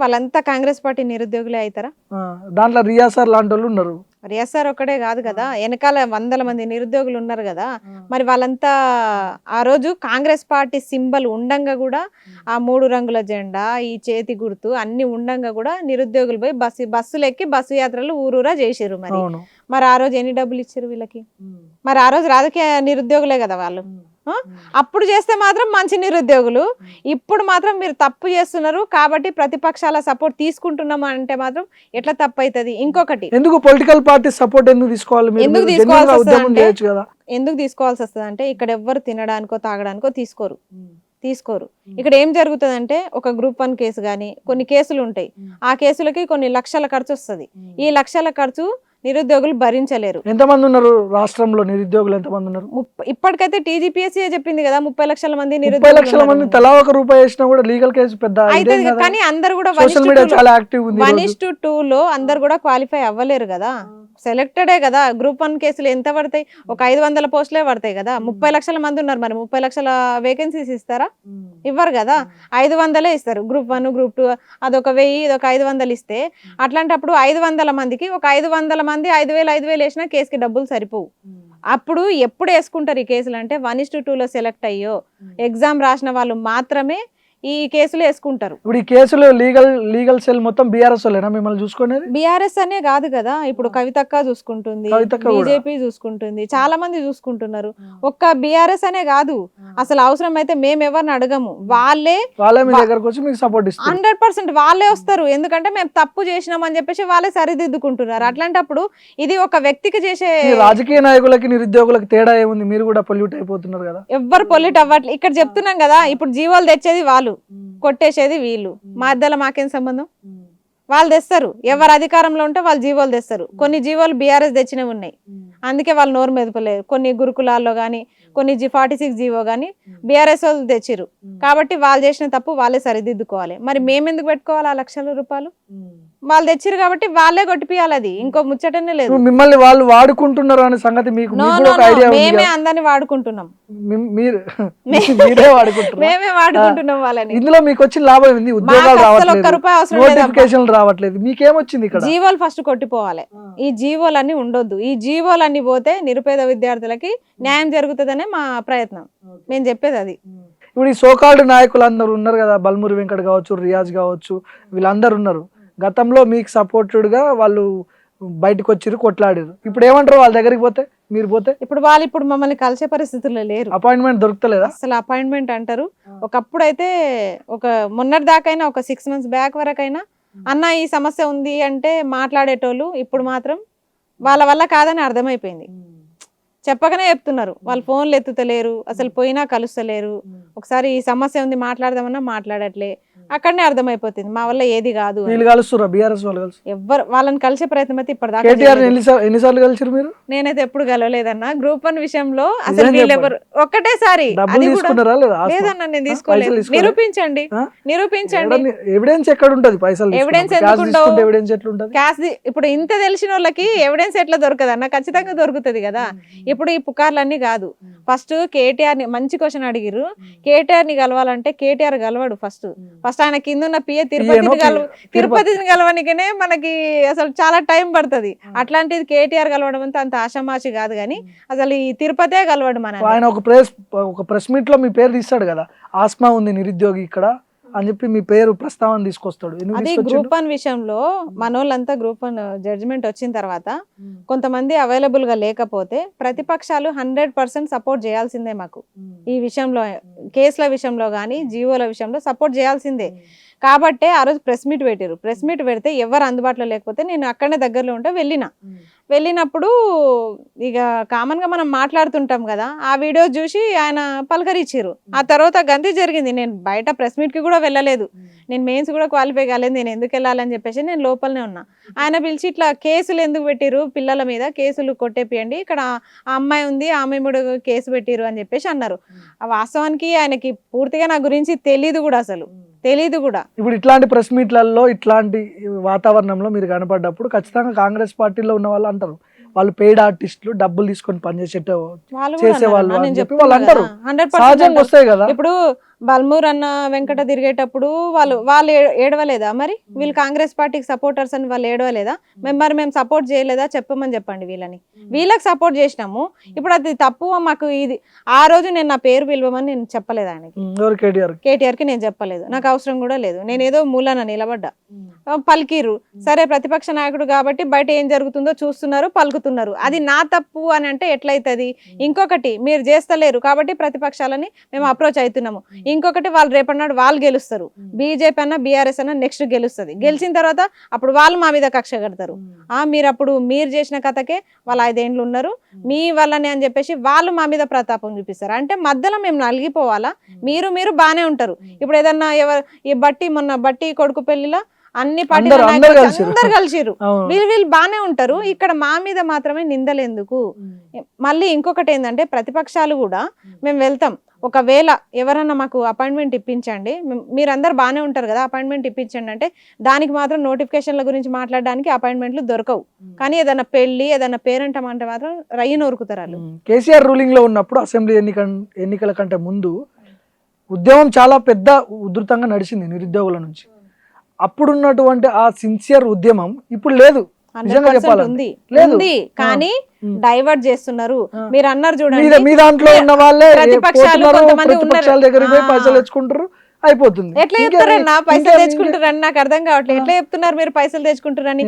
వాళ్ళంతా కాంగ్రెస్ పార్టీ నిరుద్యోగులే అవుతారా? దాంట్లో రియాసార్ లాంటి వాళ్ళు ఉన్నారు. రియాసార్ ఒక్కడే కాదు కదా, వెనకాల వందల మంది నిరుద్యోగులు ఉన్నారు కదా. మరి వాళ్ళంతా ఆ రోజు కాంగ్రెస్ పార్టీ సింబల్ ఉండంగా కూడా, ఆ 3 రంగుల జెండా, ఈ చేతి గుర్తు అన్ని ఉండంగా కూడా నిరుద్యోగులు పోయి బస్సులు ఎక్కి బస్సు యాత్రలు ఊరూరా చేసిర్రు. మరి ఆ రోజు ఎన్ని డబ్బులు ఇచ్చారు వీళ్ళకి? మరి ఆ రోజు రాజకీయ నిరుద్యోగులే కదా వాళ్ళు. అప్పుడు చేస్తే మాత్రం మంచి నిరుద్యోగులు, ఇప్పుడు మాత్రం మీరు తప్పు చేస్తున్నారు కాబట్టి ప్రతిపక్షాల సపోర్ట్ తీసుకుంటున్నాము అంటే మాత్రం ఎట్లా తప్పు అవుతుంది? ఇంకొకటి, ఎందుకు పొలిటికల్ పార్టీ సపోర్ట్ ఎందుకు తీసుకోవాలి? ఎందుకు తీసుకోవాల్సి వస్తుంది అంటే, ఇక్కడ ఎవ్వరు తినడానికో తాగడానికో తీసుకోరు. ఇక్కడ ఏం జరుగుతుందంటే, ఒక గ్రూప్ 1 కేసు కానీ కొన్ని కేసులు ఉంటాయి, ఆ కేసులకి కొన్ని లక్షల ఖర్చు వస్తుంది. ఈ లక్షల ఖర్చు నిరుద్యోగులు భరించలేరు. ఎంతమంది ఉన్నారు రాష్ట్రంలో నిరుద్యోగులు? ఎంతమంది ఉన్నారు? ఇప్పటికైతే టీజీపీఎస్సీ చెప్పింది కదా, 30 లక్షల మంది 30 లక్షల మంది తలా ₹1 వేసినా కూడా లీగల్ కేసు పెద్ద అయితే. కానీ అందరు కూడా 1:2 లో అందరు కూడా క్వాలిఫై అవ్వలేరు కదా, సెలెక్టెడే కదా. గ్రూప్ 1 కేసులు ఎంత పడతాయి? ఒక 500 పోస్టులే పడతాయి కదా. 30 లక్షల మంది ఉన్నారు, మరి 30 లక్షల వేకెన్సీస్ ఇస్తారా? ఇవ్వరు కదా. 500 ఇస్తారు. గ్రూప్ 1 గ్రూప్ 2 అదొక 1000 ఇదొక 500 ఇస్తే, అట్లాంటప్పుడు 500 మందికి ఒక 500 మంది 5,000 వేసినా కేసుకి డబ్బులు సరిపోవు. అప్పుడు ఎప్పుడు వేసుకుంటారు ఈ కేసులు అంటే, 1:2 లో సెలెక్ట్ అయ్యో ఎగ్జామ్ రాసిన వాళ్ళు మాత్రమే ఈ కేసులు వేసుకుంటారు. ఇప్పుడు ఈ కేసులు లీగల్ సెల్ మొత్తం బీఆర్ఎస్ వాళ్ళేనా మిమ్మల్ని చూసుకునేది? బీఆర్ఎస్ అనే కాదు కదా, ఇప్పుడు కవితక్క చూసుకుంటుంది, బీజేపీ చూసుకుంటుంది, చాలా మంది చూసుకుంటున్నారు. ఒక్క బీఆర్ఎస్ అనే కాదు, అసలు అవసరం అయితే మేము ఎవరిని అడగము, వాళ్ళే మీ దగ్గరకు వచ్చి మీకు సపోర్ట్ ఇస్తారు. 100% వాళ్ళే వస్తారు. ఎందుకంటే మేము తప్పు చేసినాం అని చెప్పేసి వాళ్ళే సరిదిద్దుకుంటున్నారు. అట్లాంటప్పుడు ఇది ఒక వ్యక్తికి చేసే, రాజకీయ నాయకులకి నిరుద్యోగులకి తేడా ఏముంది? మీరు కూడా పొల్యూట్ అయిపోతున్నారు కదా. ఎవ్వరు పొల్యూట్ అవ్వట్లేదు. ఇక్కడ చెప్తున్నాం కదా, ఇప్పుడు జీవోలు తెచ్చేది వాళ్ళు, కొట్టేసేది వీళ్ళు, మధ్యలో మాకేం సంబంధం? వాళ్ళు తెస్తారు, ఎవరు అధికారంలో ఉంటే వాళ్ళు జీవోలు తెస్తారు. కొన్ని జీవోలు బీఆర్ఎస్ తెచ్చినవి ఉన్నాయి, అందుకే వాళ్ళు నోరు మెదపలేరు. కొన్ని గురుకులాల్లో కానీ కొన్ని 46 జీవో కానీ బీఆర్ఎస్ వాళ్ళు తెచ్చిరు కాబట్టి వాళ్ళు చేసిన తప్పు వాళ్ళే సరిదిద్దుకోవాలి. మరి మేమెందుకు పెట్టుకోవాలి ఆ లక్షల రూపాయలు? వాళ్ళు తెచ్చిరు కాబట్టి వాళ్ళే కొట్టిపియాలి. అది ఇంకో ముచ్చటనే లేదు. మిమ్మల్ని వాళ్ళు వాడుకుంటున్నారు అనే సంగతి మీకు మేమే అందరిని వాడుకుంటున్నాం, మేమే వాడుకుంటున్నాం వాళ్ళని. ఇందులో మీకు వచ్చిన లాభం ఏంది? ఉద్యోగాలు రావట్లేదు, మీకేమొచ్చింది? ఇక్కడ జీవోలు ఫస్ట్ కొట్టిపోవాలి. ఈ జీవోలన్నీ ఉండొద్దు. ఈ జీవోలన్నీ పోతే నిరుపేద విద్యార్థులకి న్యాయం జరుగుతుందనే మా ప్రయత్నం. మేము చెప్పేది అది. ఇప్పుడు ఈ సోకాల్డ్ నాయకులు అందరూ ఉన్నారు కదా, బల్మూరి వెంకట్ కావచ్చు, రియాజ్ కావచ్చు, వీళ్ళందరూ ఉన్నారు. గతంలో మీకు సపోర్టెడ్ గా వాళ్ళు బయటకు వచ్చిరు, కొట్లాడారు. ఇప్పుడు ఏమంటారు వాళ్ళ దగ్గరికి పోతే, మీరు పోతే? ఇప్పుడు మమ్మల్ని కలిసే పరిస్థితుల్లో లేరు. అపాయింట్మెంట్ దొరుకుతలేదా? అసలు అపాయింట్మెంట్ అంటారు. ఒకప్పుడు అయితే ఒక మొన్నటి దాకైనా, ఒక 6 months బ్యాక్ వరకైనా అన్న ఈ సమస్య ఉంది అంటే మాట్లాడేటోళ్ళు. ఇప్పుడు మాత్రం వాళ్ళ వల్ల కాదని అర్థమైపోయింది. చెప్పగానే చెప్తున్నారు, వాళ్ళు ఫోన్లు ఎత్తుతలేరు, అసలు పోయినా కలుస్తలేరు. ఒకసారి ఈ సమస్య ఉంది మాట్లాడదామన్నా మాట్లాడట్లే. అక్కడనే అర్థమైపోతుంది మా వల్ల ఏది కాదు. ఎవ్వరు వాళ్ళని కలిసే ప్రయత్నం అయితే ఇప్పటిదాకా. ఎన్నిసార్లు కలిసారు మీరు? నేనైతే ఎప్పుడు కలవలేదన్నా. గ్రూప్ 1 విషయంలో అసలు వీళ్ళెవరు ఒక్కటేసారి లేదన్నా, నేను తీసుకోలేదు. నిరూపించండి. ఎవిడెన్స్ ఎక్కడ ఉంటది? పైసలు ఎవిడెన్స్ ఎందుకుంటావు? క్యాష్ ఇప్పుడు ఇంత తెలిసిన వాళ్ళకి ఎవిడెన్స్ ఎట్లా దొరకదన్నా? ఖచ్చితంగా దొరుకుతుంది కదా. ఇప్పుడు ఈ పుకార్లన్నీ కాదు. ఫస్ట్ కేటీఆర్ ని, మంచి క్వశ్చన్ అడిగిరు, కేటీఆర్ ని కలవాలంటే కేటీఆర్ కలవాడు. ఫస్ట్ ఆయన కింద ఉన్న పిఏ తిరుపతిని కలవనికనే మనకి అసలు చాలా టైం పడుతుంది. అట్లాంటిది కేటీఆర్ కలవడం అంతా అంత ఆషామాషి కాదు. కానీ అసలు ఈ తిరుపతే కలవాడు. మన ఆయన ఒక ప్రెస్ మీట్ లో మీ పేరు తీస్తాడు కదా, ఆస్మా ఉంది నిరుద్యోగి ఇక్కడ అని చెప్పి మీ పేరు ప్రస్తావన తీసుకొస్తాడు. ఎందుకు అది తీసుకొచ్చిండు? గ్రూప్ 1 విషయంలో మనోళ్ళంతా గ్రూప్ 1 జడ్జిమెంట్ వచ్చిన తర్వాత కొంతమంది అవైలబుల్ గా లేకపోతే ప్రతిపక్షాలు 100% సపోర్ట్ చేయాల్సిందే మాకు. ఈ విషయంలో కేసుల విషయంలో కానీ జీవోల విషయంలో సపోర్ట్ చేయాల్సిందే. కాబట్టే ఆ రోజు ప్రెస్ మీట్ పెట్టారు. ప్రెస్ మీట్ పెడితే ఎవరు అందుబాటులో లేకపోతే నేను అక్కడనే దగ్గరలో ఉంటే వెళ్ళినప్పుడు ఇక కామన్ గా మనం మాట్లాడుతుంటాం కదా, ఆ వీడియో చూసి ఆయన పలకరించారు. ఆ తర్వాత గంతి జరిగింది. నేను బయట ప్రెస్ మీట్ కి కూడా వెళ్ళలేదు, నేను మెయిన్స్ కూడా క్వాలిఫై కాలేదు, నేను ఎందుకు వెళ్ళాలని చెప్పేసి నేను లోపలనే ఉన్నా. ఆయన పిలిచి ఇట్లా కేసులు ఎందుకు పెట్టిరు, పిల్లల మీద కేసులు కొట్టేపియండి, ఇక్కడ ఆ అమ్మాయి ఉంది ఆమె కూడా కేసు పెట్టిరు అని చెప్పేసి అన్నారు. ఆ వాస్తవానికి ఆయనకి పూర్తిగా నా గురించి తెలీదు కూడా, అసలు తెలీదు కూడా. ఇప్పుడు ఇట్లాంటి ప్రెస్ మీట్లలో ఇట్లాంటి వాతావరణంలో మీరు కనపడ్డప్పుడు ఖచ్చితంగా కాంగ్రెస్ పార్టీలో ఉన్న వాళ్ళు అంటారు, వాళ్ళు పెయిడ్ ఆర్టిస్టులు, డబ్బులు తీసుకొని పనిచేసేట చేసేవాళ్ళు అని చెప్పి వాళ్ళు అంటారు. 100% సహజంగా వస్తాయి కదా. ఇప్పుడు బల్మూర్ అన్న వెంకట తిరిగేటప్పుడు వాళ్ళు ఏడవలేదా? మరి వీళ్ళు కాంగ్రెస్ పార్టీకి సపోర్టర్స్ అని వాళ్ళు ఏడవలేదా? మేము సపోర్ట్ చేయలేదా? చెప్పమని చెప్పండి వీళ్ళని. వీళ్ళకి సపోర్ట్ చేసినాము. ఇప్పుడు అది తప్పు మాకు. ఇది ఆ రోజు నేను నా పేరు పిలవమని నేను చెప్పలేదు ఆయనకి, కేటీఆర్ కి నేను చెప్పలేదు, నాకు అవసరం కూడా లేదు. నేను ఏదో మూలాన నిలబడ్డా, పలికిరు. సరే ప్రతిపక్ష నాయకుడు కాబట్టి బయట ఏం జరుగుతుందో చూస్తున్నారు, పలుకుతున్నారు. అది నా తప్పు అని అంటే ఎట్లయితది? ఇంకొకటి, మీరు చేస్తలేరు కాబట్టి ప్రతిపక్షాలని మేము అప్రోచ్ అవుతున్నాము. ఇంకొకటి, వాళ్ళు రేపటినాడు వాళ్ళు గెలుస్తారు, బీజేపీ అన్న బీఆర్ఎస్ అన్న నెక్స్ట్ గెలుస్తుంది. గెలిచిన తర్వాత అప్పుడు వాళ్ళు మా మీద కక్ష కడతారు. మీరు చేసిన కథకే వాళ్ళు 5 ఏళ్ళు ఉన్నారు మీ వల్లనే అని చెప్పేసి వాళ్ళు మా మీద ప్రతాపం చూపిస్తారు. అంటే మధ్యలో మేము నలిగిపోవాలా? మీరు బానే ఉంటారు. ఇప్పుడు ఏదన్నా మొన్న బట్టి కొడుకు పెళ్లిలో అన్ని పార్టీలు అందరు కలిసిరు, వీళ్ళు బానే ఉంటారు. ఇక్కడ మా మీద మాత్రమే నిందలు ఎందుకు? మళ్ళీ ఇంకొకటి ఏంటంటే, ప్రతిపక్షాలు కూడా మేము వెళ్తాం, ఒకవేళ ఎవరన్నా మాకు అపాయింట్మెంట్ ఇప్పించండి, మీరందరు బాగానే ఉంటారు కదా, అపాయింట్మెంట్ ఇప్పించండి అంటే దానికి మాత్రం నోటిఫికేషన్ల గురించి మాట్లాడడానికి అపాయింట్మెంట్లు దొరకవు. కానీ ఏదైనా పెళ్లి, ఏదైనా పేరెంట్ అంటే మాత్రం రయ్యి నోరుకుతారు వాళ్ళు. కేసీఆర్ రూలింగ్ లో ఉన్నప్పుడు అసెంబ్లీ ఎన్నికల కంటే ముందు ఉద్యమం చాలా పెద్ద ఉధృతంగా నడిచింది నిరుద్యోగుల నుంచి. అప్పుడున్నటువంటి ఆ సిన్సియర్ ఉద్యమం ఇప్పుడు లేదు. ఉంది కానీ డైవర్ట్ చేస్తున్నారు. మీరు అన్నారు చూడండి, మీ దాంట్లో ఉన్న వాళ్ళే ప్రతిపక్షాలు కొంతమంది ప్రతిపక్షాల దగ్గరికి పోయి పైసలు తెచ్చుకుంటారు, అయిపోతుంది. ఎట్లా చెప్తారన్నా పైసలు తెచ్చుకుంటారని? నాకు అర్థం కావట్లేదు. ఎట్లా చెప్తున్నారు మీరు పైసలు తెచ్చుకుంటారని?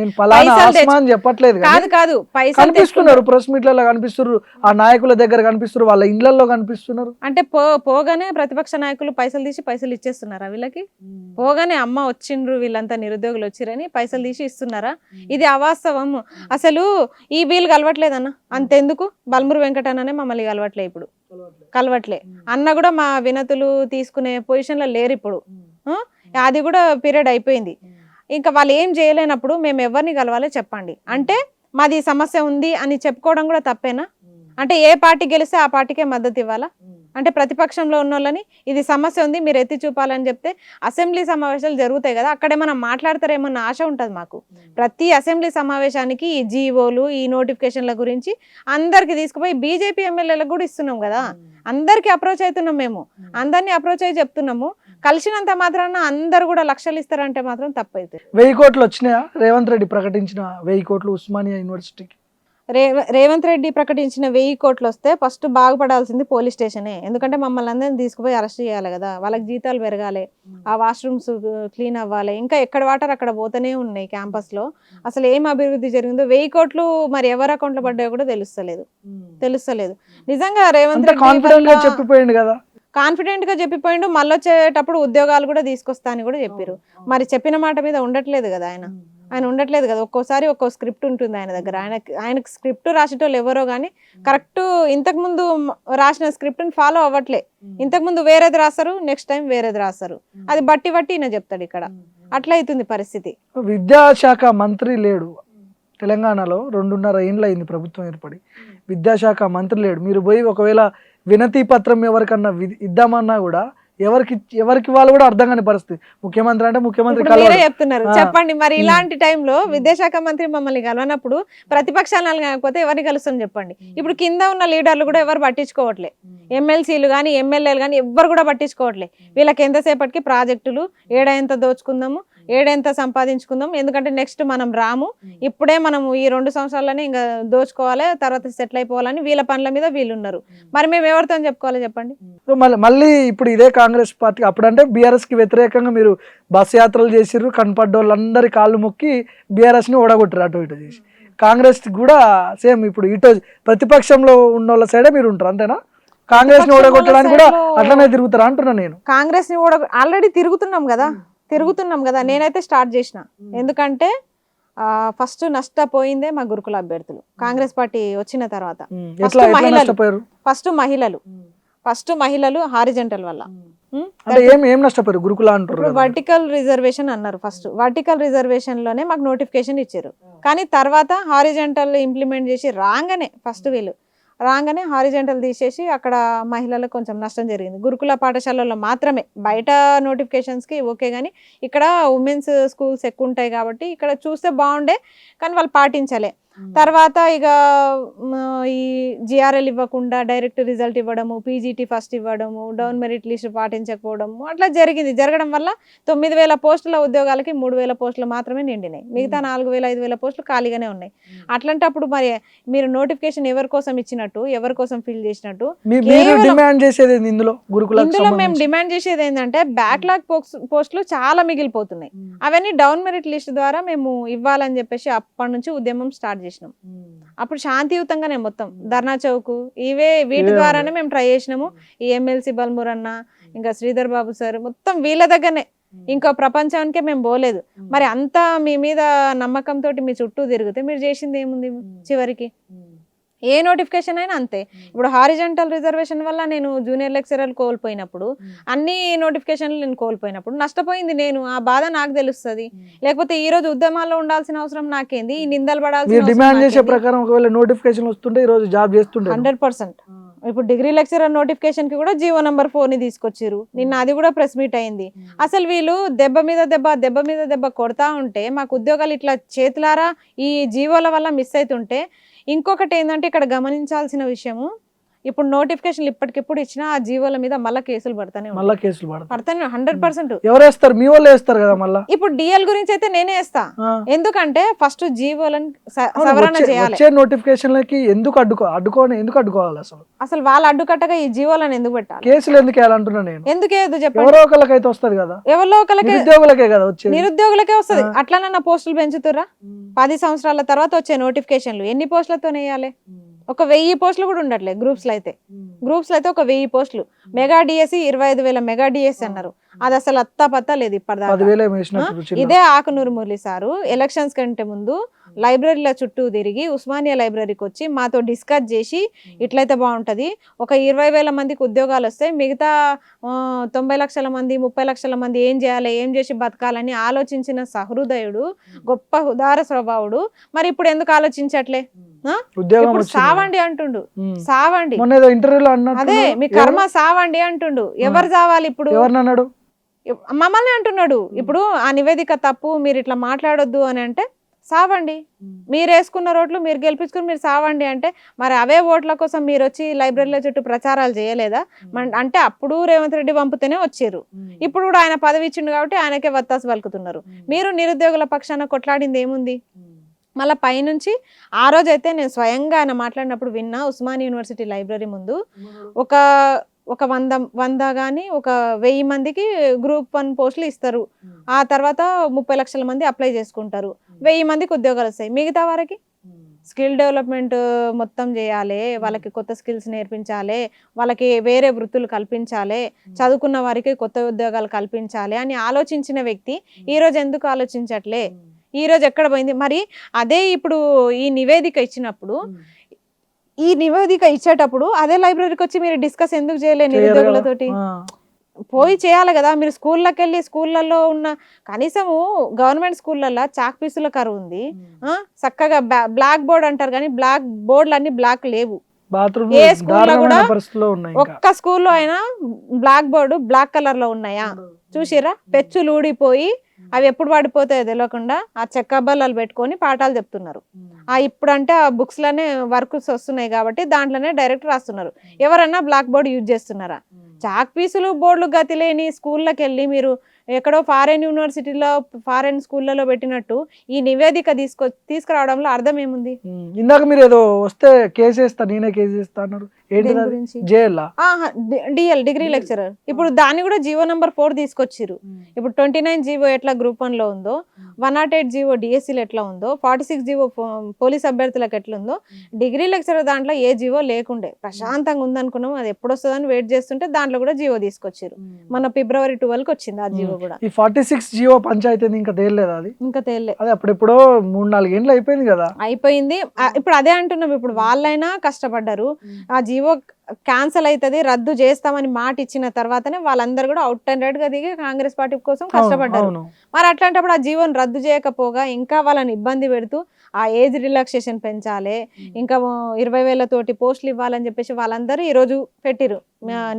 చెప్పట్లేదు, కాదు పైసలు కనిపిస్తున్నారు, ప్రెస్ మీట్లలో కనిపిస్తున్నారు, ఆ నాయకుల దగ్గర కనిపిస్తున్నారు, వాళ్ళ ఇళ్లలో కనిపిస్తున్నారు. అంటే పోగానే ప్రతిపక్ష నాయకులు పైసలు తీసి పైసలు ఇచ్చేస్తున్నారా వీళ్ళకి? పోగానే అమ్మ వచ్చిండ్రు వీళ్ళంతా నిరుద్యోగులు వచ్చిరని పైసలు తీసి ఇస్తున్నారా? ఇది అవాస్తవం. అసలు ఈ వీళ్ళు కలవట్లేదన్న, అంతెందుకు బల్మూరు వెంకటన్ననే మమ్మల్ని కలవట్లే, ఇప్పుడు కలవట్లే. అన్న కూడా మా వినతులు తీసుకునే పొజిషన్ లో లేరు ఇప్పుడు. అది కూడా పీరియడ్ అయిపోయింది. ఇంకా వాళ్ళు ఏం చేయలేనప్పుడు మేము ఎవరిని కలవాలో చెప్పండి. అంటే మాది సమస్య ఉంది అని చెప్పుకోవడం కూడా తప్పేనా? అంటే ఏ పార్టీ గెలిస్తే ఆ పార్టీకే మద్దతు ఇవ్వాలా? అంటే ప్రతిపక్షంలో ఉన్న వాళ్ళని ఇది సమస్య ఉంది మీరు ఎత్తి చూపాలని చెప్తే అసెంబ్లీ సమావేశాలు జరుగుతాయి కదా, అక్కడే మనం మాట్లాడతారేమన్న ఆశ ఉంటుంది మాకు. ప్రతి అసెంబ్లీ సమావేశానికి ఈ జీవోలు, ఈ నోటిఫికేషన్ల గురించి అందరికి తీసుకుపోయి బీజేపీ ఎమ్మెల్యేలకు కూడా ఇస్తున్నాం కదా, అందరికి అప్రోచ్ అవుతున్నాం. మేము అందరినీ అప్రోచ్ అయ్యి చెప్తున్నాము. కలిసినంత మాత్రాన అందరు కూడా లక్షలు ఇస్తారంటే మాత్రం తప్పైతే. 1000 కోట్లు వచ్చినాయా? రేవంత్ రెడ్డి ప్రకటించిన 1000 కోట్లు ఉస్మానియా యూనివర్సిటీకి. రేవంత్ రెడ్డి ప్రకటించిన 1000 కోట్లు వస్తే ఫస్ట్ బాగుపడాల్సింది పోలీస్ స్టేషనే. ఎందుకంటే మమ్మల్ని అందరినీ తీసుకుపోయి అరెస్ట్ చేయాలి కదా, వాళ్ళకి జీతాలు పెరగాలి, ఆ వాష్రూమ్స్ క్లీన్ అవ్వాలి, ఇంకా ఎక్కడ వాటర్ అక్కడ పోతూనే ఉన్నాయి క్యాంపస్ లో. అసలు ఏం అభివృద్ధి జరిగిందో 1000 కోట్లు మరి ఎవరి అకౌంట్ లో పడ్డాయో కూడా తెలుస్తలేదు. నిజంగా రేవంత్ రెడ్డి కాన్ఫిడెంట్ గా చెప్పిపోయిండు. మళ్ళీ వచ్చేటప్పుడు ఉద్యోగాలు కూడా తీసుకొస్తా అని కూడా చెప్పారు. మరి చెప్పిన మాట మీద ఉండట్లేదు కదా ఆయన ఉండట్లేదు కదా. ఒక్కోసారి ఒక్కో స్క్రిప్ట్ ఉంటుంది ఆయన దగ్గర. ఆయనకు స్క్రిప్ట్ రాసేటోళ్ళు ఎవరో కానీ కరెక్ట్ ఇంతకుముందు రాసిన స్క్రిప్ట్ని ఫాలో అవ్వట్లే. ఇంతకుముందు వేరేది రాస్తారు, నెక్స్ట్ టైం వేరేది రాస్తారు. అది బట్టి ఈయన చెప్తాడు. ఇక్కడ అట్లా అవుతుంది పరిస్థితి. విద్యాశాఖ మంత్రి లేడు తెలంగాణలో. 2.5 ఏళ్ళు అయింది ప్రభుత్వం ఏర్పడి, విద్యాశాఖ మంత్రి లేడు. మీరు పోయి ఒకవేళ వినతి పత్రం ఎవరికన్నా ఇద్దామన్నా కూడా ఎవరికి వాళ్ళు కూడా అర్థం కాని పరిస్థితి. ముఖ్యమంత్రి అంటే ముఖ్యమంత్రి చెప్తున్నారు. చెప్పండి మరి ఇలాంటి టైంలో విద్యాశాఖ మంత్రి మమ్మల్ని కలవనప్పుడు ప్రతిపక్షాలు కాకపోతే ఎవరిని కలుస్తాం చెప్పండి. ఇప్పుడు కింద ఉన్న లీడర్లు కూడా ఎవరు పట్టించుకోవట్లే, ఎమ్మెల్సీలు కానీ ఎమ్మెల్యేలు కానీ ఎవ్వరు కూడా పట్టించుకోవట్లే. వీళ్ళకి ఎంతసేపటికి ప్రాజెక్టులు, ఏడా ఎంత దోచుకుందాము, ఏడెంత సంపాదించుకుందాం, ఎందుకంటే నెక్స్ట్ మనం రాము, ఇప్పుడే మనం ఈ 2 సంవత్సరాలనే ఇంకా దోచుకోవాలి, తర్వాత సెటిల్ అయిపోవాలని వీళ్ళ పనుల మీద వీళ్ళు ఉన్నారు. మరి మేము ఎవరితో చెప్పుకోవాలి చెప్పండి? సో మళ్ళీ ఇప్పుడు ఇదే కాంగ్రెస్ పార్టీ అప్పుడంటే బీఆర్ఎస్ కి వ్యతిరేకంగా మీరు బస్ యాత్రలు చేసిర్రు, కనపడ్డోళ్ళందరి కాళ్ళు మొక్కి బీఆర్ఎస్ ని ఓడగొట్టారు అటు ఇటు చేసి. కాంగ్రెస్ కూడా సేమ్ ఇప్పుడు ఇటు ప్రతిపక్షంలో ఉన్న వాళ్ళ సైడే మీరు ఉంటారు అంతేనా? కాంగ్రెస్ ని ఓడగొట్టడానికి కూడా అట్లనే తిరుగుతారా అంటున్నా నేను. కాంగ్రెస్ ని ఆల్రెడీ తిరుగుతున్నాం కదా, నేనైతే స్టార్ట్ చేసిన. ఎందుకంటే ఫస్ట్ నష్టపోయిందే మా గురుకుల అభ్యర్థులు కాంగ్రెస్ పార్టీ వచ్చిన తర్వాత. ఫస్ట్ మహిళలు హారిజెంటల్ వల్ల ఏం నష్టపోయారు గురుకుల అంటారు. వర్టికల్ రిజర్వేషన్ అన్నారు. ఫస్ట్ వర్టికల్ రిజర్వేషన్ లోనే మాకు నోటిఫికేషన్ ఇచ్చారు, కానీ తర్వాత హారిజెంటల్ ఇంప్లిమెంట్ చేసి రాగానే హారిజెంటల్ తీసేసి అక్కడ మహిళలకు కొంచెం నష్టం జరిగింది. గురుకుల పాఠశాలలో మాత్రమే, బయట నోటిఫికేషన్స్కి ఓకే, కానీ ఇక్కడ ఉమెన్స్ స్కూల్స్ ఎక్కువ ఉంటాయి కాబట్టి ఇక్కడ చూస్తే బాగుండే, కానీ వాళ్ళు పాటించలే. తర్వాత ఇక ఈ జిఆర్ఎల్ ఇవ్వకుండా డైరెక్ట్ రిజల్ట్ ఇవ్వడము, పీజీటీ ఫస్ట్ ఇవ్వడము, డౌన్ మెరిట్ లిస్ట్ పాటించకపోవడము, అట్లా జరగడం వల్ల 9,000 పోస్టుల ఉద్యోగాలకి 3,000 పోస్టులు మాత్రమే నిండినాయి, మిగతా 4,000-5,000 పోస్టులు ఖాళీగానే ఉన్నాయి. అట్లాంటప్పుడు మరి మీరు నోటిఫికేషన్ ఎవరి కోసం ఇచ్చినట్టు, ఎవరి కోసం ఫిల్ చేసినట్టు? ఇందులో మేము డిమాండ్ చేసేది ఏంటంటే బ్యాక్లాగ్ పోస్టులు చాలా మిగిలిపోతున్నాయి, అవన్నీ డౌన్ మెరిట్ లిస్ట్ ద్వారా మేము ఇవ్వాలని చెప్పేసి అప్పటి నుంచి ఉద్యమం స్టార్ట్ చేసినాం. అప్పుడు శాంతియుతంగానే మొత్తం ధర్నా చౌక్ వీటి ద్వారానే మేము ట్రై చేసినాము. ఈ ఎమ్మెల్సీ బల్మూర్ అన్న, ఇంకా శ్రీధర్ బాబు సార్, మొత్తం వీళ్ళ దగ్గరనే, ఇంకో ప్రపంచానికే మేము పోలేదు. మరి అంతా మీ మీద నమ్మకంతో మీ చుట్టూ తిరిగితే మీరు చేసింది ఏముంది? చివరికి ఏ నోటిఫికేషన్ అయినా అంతే. ఇప్పుడు హారిజెంటల్ రిజర్వేషన్ వల్ల నేను జూనియర్ లెక్చరర్లు కోల్పోయినప్పుడు, అన్ని నోటిఫికేషన్లు నేను కోల్పోయినప్పుడు నష్టపోయింది నేను, ఆ బాధ నాకు తెలుస్తుంది. లేకపోతే ఈ రోజు ఉద్యమాల్లో ఉండాల్సిన అవసరం నాకేంది? ఈ నిందలు పడాల్సిన 100%. ఇప్పుడు డిగ్రీ లెక్చరర్ నోటిఫికేషన్ కి కూడా జీవో నంబర్ 4 ని తీసుకొచ్చారు నిన్న, అది కూడా ప్రెస్ మీట్ అయింది. అసలు వీళ్ళు దెబ్బ మీద దెబ్బ కొడతా ఉంటే మాకు ఉద్యోగాలు ఇట్లా చేతులారా ఈ జీవోల వల్ల మిస్ అవుతుంటే. ఇంకొకటి ఏంటంటే ఇక్కడ గమనించాల్సిన విషయము, ఇప్పుడు నోటిఫికేషన్ ఇప్పటికిప్పుడు ఇచ్చినా ఆ జీవోల మీద మళ్ళీ కేసులు పడతానే 100%. ఎవరు వేస్తారు? మీ వాళ్ళు వేస్తారు కదా మళ్ళీ. ఇప్పుడు డిఎల్ గురించి అయితే నేనే వేస్తా, ఎందుకంటే ఫస్ట్ జీవోలను సవరణ చేయాలి. నోటిఫికేషన్లకి ఎందుకు అడ్డుకోవాలి? అసలు వాళ్ళు అడ్డుకట్టగా ఈ జీవోలను ఎందుకు పెట్టాలి? కేసులు ఎందుకు వేయాలంటున్నా నేను. ఎందుకు వేయదు చెప్పండి? ఎవరో ఒకరికైతే వస్తుంది కదా, ఎవరో ఒకరికి, నిరుద్యోగులకే కదా వచ్చేది. నిరుద్యోగులకే వస్తుంది. అట్లనన్నా పోస్టులు పెంచుతుర్రా? 10 సంవత్సరాల తర్వాత వచ్చే నోటిఫికేషన్లు ఎన్ని పోస్టులతో వేయాలి? ఒక 1000 పోస్టులు కూడా ఉండట్లేదు గ్రూప్స్ లో అయితే ఒక 1000 పోస్టులు. మెగా డిఎస్సి 25,000 మెగా డిఎస్సి అన్నారు, అది అసలు అత్తా లేదు ఇప్పటిదాకా. ఇదే ఆకునూరు మురళి సారు ఎలక్షన్స్ కంటే ముందు లైబ్రరీల చుట్టూ తిరిగి ఉస్మానియా లైబ్రరీకి వచ్చి మాతో డిస్కస్ చేసి ఇట్లయితే బాగుంటది, ఒక 20,000 మందికి ఉద్యోగాలు వస్తాయి, మిగతా 90 లక్షల మంది 30 లక్షల మంది ఏం చేయాలి, ఏం చేసి బతకాలని ఆలోచించిన సహృదయుడు, గొప్ప ఉదార స్వభావుడు. మరి ఇప్పుడు ఎందుకు ఆలోచించట్లే? సావండి అంటుండు, సావండి, అదే మీ కర్మ సావండి అంటుండు. ఎవరు సావాలి ఇప్పుడు? మమ్మల్ని అంటున్నాడు. ఇప్పుడు ఆ నివేదిక తప్పు, మీరు ఇట్లా మాట్లాడొద్దు అని అంటే సావండి, మీరు వేసుకున్న రోడ్లు మీరు గెలిపించుకుని మీరు సావండి అంటే, మరి అవే ఓట్ల కోసం మీరు వచ్చి లైబ్రరీల చుట్టూ ప్రచారాలు చేయలేదా? అంటే అప్పుడు రేవంత్ రెడ్డి పంపుతూనే వచ్చారు, ఇప్పుడు కూడా ఆయన పదవి ఇచ్చిండు కాబట్టి ఆయనకే వత్తాసు పలుకుతున్నారు. మీరు నిరుద్యోగుల పక్షాన కొట్లాడింది ఏముంది? మళ్ళీ పైనుంచి ఆ రోజైతే నేను స్వయంగా ఆయన మాట్లాడినప్పుడు విన్నా, ఉస్మానియా యూనివర్సిటీ లైబ్రరీ ముందు ఒక 100 కానీ ఒక 1000 మందికి గ్రూప్ 1 పోస్టులు ఇస్తారు, ఆ తర్వాత 30 లక్షల మంది అప్లై చేసుకుంటారు, 1000 మందికి ఉద్యోగాలు వస్తాయి. మిగతా వారికి స్కిల్ డెవలప్మెంట్ మొత్తం చేయాలి, వాళ్ళకి కొత్త స్కిల్స్ నేర్పించాలి, వాళ్ళకి వేరే వృత్తులు కల్పించాలి, చదువుకున్న వారికి కొత్త ఉద్యోగాలు కల్పించాలి అని ఆలోచించిన వ్యక్తి ఈరోజు ఎందుకు ఆలోచించట్లే? ఈ రోజు ఎక్కడ పోయింది? మరి అదే ఇప్పుడు ఈ నివేదిక ఇచ్చేటప్పుడు అదే లైబ్రరీకి వచ్చి మీరు డిస్కస్ ఎందుకు చేయలేదు నిరుద్యోగులతోటి? పోయి చేయాలి కదా. మీరు స్కూళ్ళకి వెళ్ళి స్కూళ్ళల్లో ఉన్న కనీసము గవర్నమెంట్ స్కూళ్ళల్లో చాక్ పీసుల కరువు ఉంది, చక్కగా బ్లాక్ బోర్డ్ అంటారు కానీ బ్లాక్ బోర్డులు అన్ని బ్లాక్ లేవు. ఏ స్కూల్లో కూడా ఒక్క స్కూల్లో అయినా బ్లాక్ బోర్డు బ్లాక్ కలర్ లో ఉన్నాయా? చూసిరా? పెచ్చులు ఊడిపోయి అవి ఎప్పుడు పడిపోతాయో తెలియకుండా ఆ చెక్క బల్లలు పెట్టుకొని పాఠాలు చెప్తున్నారు. ఇప్పుడు అంటే ఆ బుక్స్ లోనే వర్క్స్ వస్తున్నాయి కాబట్టి దాంట్లోనే డైరెక్ట్ రాస్తున్నారు. ఎవరన్నా బ్లాక్ బోర్డ్ యూజ్ చేస్తున్నారా? చాక్ పీసులు బోర్డులు గతి లేని స్కూళ్ళకి వెళ్ళి మీరు ఎక్కడో ఫారెన్ యూనివర్సిటీలో ఫారెన్ స్కూళ్ళలో పెట్టినట్టు ఈ నివేదిక తీసుకురావడంలో అర్థం ఏముంది? ఇందాక మీరు ఏదో వస్తే కేసు వేస్తా, నేనే కేసు వేస్తా అన్నారు, ఏంటి దేని గురించి? జైల్లా? DL degree lecturer. ఇప్పుడు దాన్ని కూడా జీవో నంబర్ 4 తీసుకొచ్చిర్రు. ఇప్పుడు 29 జీవో ఎట్లా గ్రూప్ 1 లో ఉందో, 108 జీవో డిఎస్సీలో ఎట్లా ఉందో, 46 జీవో పోలీస్ అభ్యర్థులకు ఎట్లా ఉందో, డిగ్రీ లెక్చరర్ దాంట్లో ఏ జీవో లేకుండే ప్రశాంతంగా ఉందనుకున్నాం. అది ఎప్పుడు వస్తుందని వెయిట్ చేస్తుంటే దాంట్లో కూడా జీవో తీసుకొచ్చారు. మన ఫిబ్రవరి 12కి వచ్చింది ఆ జీవో కూడా. ఈ 46 జీవో పంచాయతీ ఇంకా తేలలేదు, అది ఇంకా తేలే. అది అప్పుడెప్పుడో 3-4 ఏళ్ళు అయిపోయింది కదా. అయిపోయింది. ఇప్పుడు అదే అంటున్నాం, ఇప్పుడు వాళ్ళైనా కష్టపడ్డారు. ఆ జీవో క్యాన్సల్ అవుతుంది, రద్దు చేస్తామని మాట ఇచ్చిన తర్వాతనే వాళ్ళందరూ కూడా అవుట్ అండ్ రైట్ గా దిగి కాంగ్రెస్ పార్టీ కోసం కష్టపడ్డారు. మరి అట్లాంటప్పుడు ఆ జీవోని రద్దు చేయకపోగా ఇంకా వాళ్ళని ఇబ్బంది పెడుతూ ఆ ఏజ్ రిలాక్సేషన్ పెంచాలి, ఇంకా 20,000 తోటి పోస్టులు ఇవ్వాలని చెప్పేసి వాళ్ళందరూ ఈ రోజు పెట్టిరు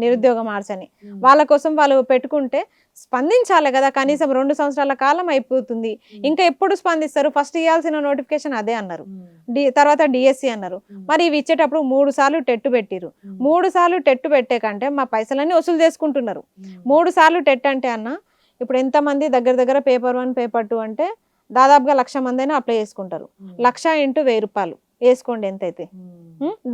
నిరుద్యోగ మార్చ్ అని. వాళ్ళ కోసం వాళ్ళు పెట్టుకుంటే స్పందించాలి కదా. కనీసం 2 సంవత్సరాల కాలం అయిపోతుంది, ఇంకా ఎప్పుడు స్పందిస్తారు? ఫస్ట్ ఇవ్వాల్సిన నోటిఫికేషన్ అదే అన్నారు, తర్వాత డిఎస్సి అన్నారు. మరి ఇవి ఇచ్చేటప్పుడు 3 సార్లు టెట్ పెట్టిరు. 3 సార్లు టెట్ పెట్టే కంటే మా పైసలన్నీ వసూలు చేసుకుంటున్నారు. 3 సార్లు టెట్ అంటే అన్న ఇప్పుడు ఎంతమంది దగ్గర పేపర్ 1 పేపర్ 2 అంటే దాదాపుగా 1,00,000 మంది అయినా అప్లై చేసుకుంటారు. 1,00,000 × 1,000 వేసుకోండి ఎంతైతే.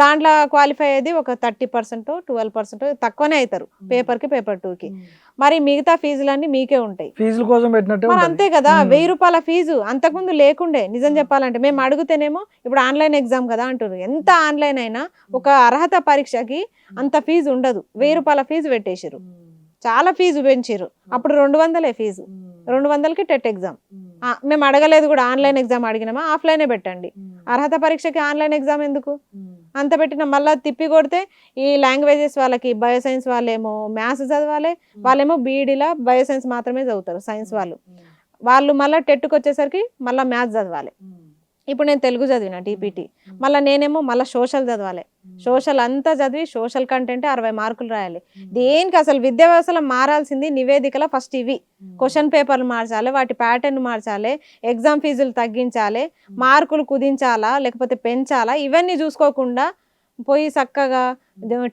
దాంట్లో క్వాలిఫై అయ్యేది ఒక 30% 12% తక్కువనే అవుతారు పేపర్ కి పేపర్ 2కి. మరి మిగతా ఫీజులన్నీ మీకే ఉంటాయి. ఫీజుల కోసం పెట్టినట్టే మరి అంతే కదా. 1,000 రూపాయల ఫీజు అంతకుముందు లేకుండే. నిజం చెప్పాలంటే మేము అడుగుతేనేమో ఇప్పుడు ఆన్లైన్ ఎగ్జామ్ కదా అంటారు. ఎంత ఆన్లైన్ అయినా ఒక అర్హత పరీక్షకి అంత ఫీజు ఉండదు. 1,000 రూపాయల ఫీజు పెట్టేసారు, చాలా ఫీజు పెంచారు. అప్పుడు 200 ఫీజు, 200కి టెట్ ఎగ్జామ్. మేము అడగలేదు కూడా, ఆన్లైన్ ఎగ్జామ్ అడిగినామా ఆఫ్లైనే పెట్టండి, అర్హత పరీక్షకి ఆన్లైన్ ఎగ్జామ్ ఎందుకు అంత పెట్టినా? మళ్ళీ తిప్పి కొడితే ఈ లాంగ్వేజెస్ వాళ్ళకి బయోసైన్స్ వాళ్ళేమో మ్యాథ్స్ చదవాలి, వాళ్ళేమో బీఈడీలో బయోసైన్స్ మాత్రమే చదువుతారు సైన్స్ వాళ్ళు మళ్ళీ టెట్కి వచ్చేసరికి మళ్ళీ మ్యాథ్స్ చదవాలి. ఇప్పుడు నేను తెలుగు చదివిన టీపీటీ, మళ్ళీ నేనేమో మళ్ళీ సోషల్ చదవాలి. సోషల్ అంతా చదివి సోషల్ కంటెంట్ 60 మార్కులు రాయాలి. దేనికి అసలు విద్యా వ్యవస్థలో మారాల్సింది నివేదికలో ఫస్ట్ ఇవి. క్వశ్చన్ పేపర్లు మార్చాలి, వాటి ప్యాటర్న్ మార్చాలి, ఎగ్జామ్ ఫీజులు తగ్గించాలి, మార్కులు కుదించాలా లేకపోతే పెంచాలా, ఇవన్నీ చూసుకోకుండా పోయి చక్కగా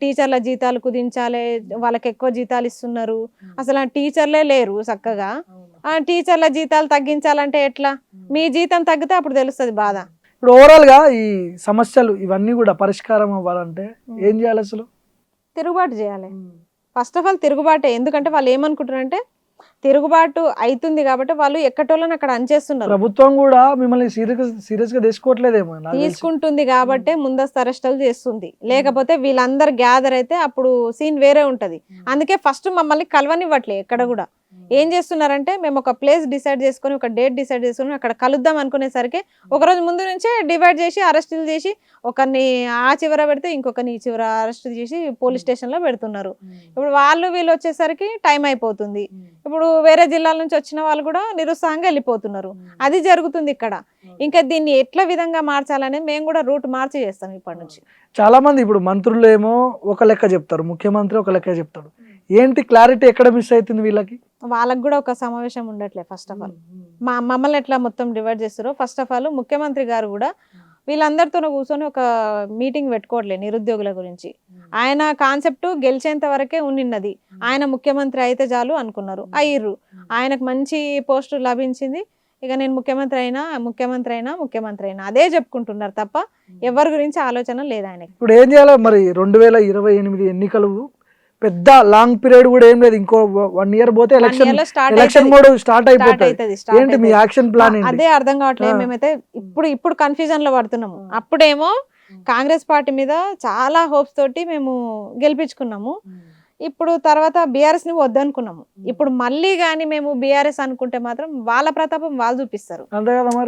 టీచర్ల జీతాలు కుదించాలి, వాళ్ళకి ఎక్కువ జీతాలు ఇస్తున్నారు. అసలు ఆ టీచర్లే లేరు చక్కగా. ఆ టీచర్ల జీతాలు తగ్గించాలంటే ఎట్లా? మీ జీతం తగ్గితే అప్పుడు తెలుస్తుంది బాధ. ఇప్పుడు ఓవరాల్ గా ఈ సమస్యలు ఇవన్నీ కూడా పరిష్కారం అవ్వాలంటే ఏం చేయాలి? అసలు తిరుగుబాటు చేయాలి. ఫస్ట్ ఆఫ్ ఆల్ తిరుగుబాటే. ఎందుకంటే వాళ్ళు ఏమనుకుంటారంటే తిరుగుబాటు అవుతుంది కాబట్టి వాళ్ళు ఎక్కటోళ్ళని అక్కడ అంచేస్తున్నారు. ప్రభుత్వం కూడా మిమ్మల్ని సీరియస్ గా తీసుకోవట్లేదేమో. తీసుకుంటుంది కాబట్టి ముందస్తు అరెస్టులు చేస్తుంది. లేకపోతే వీళ్ళందరూ గ్యాదర్ అయితే అప్పుడు సీన్ వేరే ఉంటది. అందుకే ఫస్ట్ మమ్మల్ని కలవనివ్వట్లే. ఎక్కడ కూడా ఏం చేస్తున్నారంటే మేము ఒక ప్లేస్ డిసైడ్ చేసుకొని ఒక డేట్ డిసైడ్ చేసుకొని అక్కడ కలుద్దాం అనుకునేసరికి ఒకరోజు ముందు నుంచే డివైడ్ చేసి అరెస్టులు చేసి ఒకరిని ఆ చివర పెడితే ఇంకొకరిని ఈ చివర అరెస్ట్ చేసి పోలీస్ స్టేషన్లో పెడుతున్నారు. ఇప్పుడు వీళ్ళు వచ్చేసరికి టైం అయిపోతుంది. ఇప్పుడు వేరే జిల్లాల నుంచి వచ్చిన వాళ్ళు కూడా నిరుత్సాహంగా వెళ్ళిపోతున్నారు. అది జరుగుతుంది ఇక్కడ. ఇంకా దీన్ని ఎట్లా విధంగా మార్చాలనేది మేము కూడా రూట్ మార్చి చేస్తాం ఇప్పటి నుంచి. చాలా మంది ఇప్పుడు మంత్రులు ఏమో ఒక లెక్క చెప్తారు, ముఖ్యమంత్రి ఒక లెక్క చెప్తాడు. ఏంటి క్లారిటీ ఎక్కడ మిస్ అవుతుంది వీళ్ళకి? వాళ్ళకి కూడా ఒక సమావేశం ఉండట్లే. ఫస్ట్ ఆఫ్ ఆల్ మమ్మల్ని ఎట్లా మొత్తం డివైడ్ చేస్తారో ఫస్ట్ ఆఫ్ ఆల్ ముఖ్యమంత్రి గారు కూడా వీళ్ళందరితో కూర్చొని ఒక మీటింగ్ పెట్టుకోవట్లేదు నిరుద్యోగుల గురించి. ఆయన కాన్సెప్ట్ గెలిచేంత వరకే ఉన్నది. ఆయన ముఖ్యమంత్రి అయితే చాలు అనుకున్నారు, అయ్యిర్రు. ఆయనకు మంచి పోస్టు లభించింది. ఇక నేను ముఖ్యమంత్రి అయినా అదే చెప్పుకుంటున్నారు తప్ప ఎవరి గురించి ఆలోచన లేదు ఆయనకి. ఇప్పుడు ఏం చేయాలి మరి? 2028 ఎన్నికలు పెద్ద లాంగ్ పీరియడ్ కూడా ఏం లేదు, ఇంకో 1 year పోతే ఎలక్షన్ మోడ్ స్టార్ట్ అయిపోతుంది. ఏంటి మీ యాక్షన్ ప్లాన్? అదే అర్థం కావట్లేదు. మేమైతే ఇప్పుడు కన్ఫ్యూజన్ లో పడుతున్నాము. అప్పుడేమో కాంగ్రెస్ పార్టీ మీద చాలా హోప్స్ తోటి మేము గెలిపించుకున్నాము. ఇప్పుడు తర్వాత బీఆర్ఎస్ ని వద్దనుకున్నాము. ఇప్పుడు మళ్ళీ గాని మేము బీఆర్ఎస్ అనుకుంటే మాత్రం వాళ్ళ ప్రతాపం వాళ్ళు చూపిస్తారు,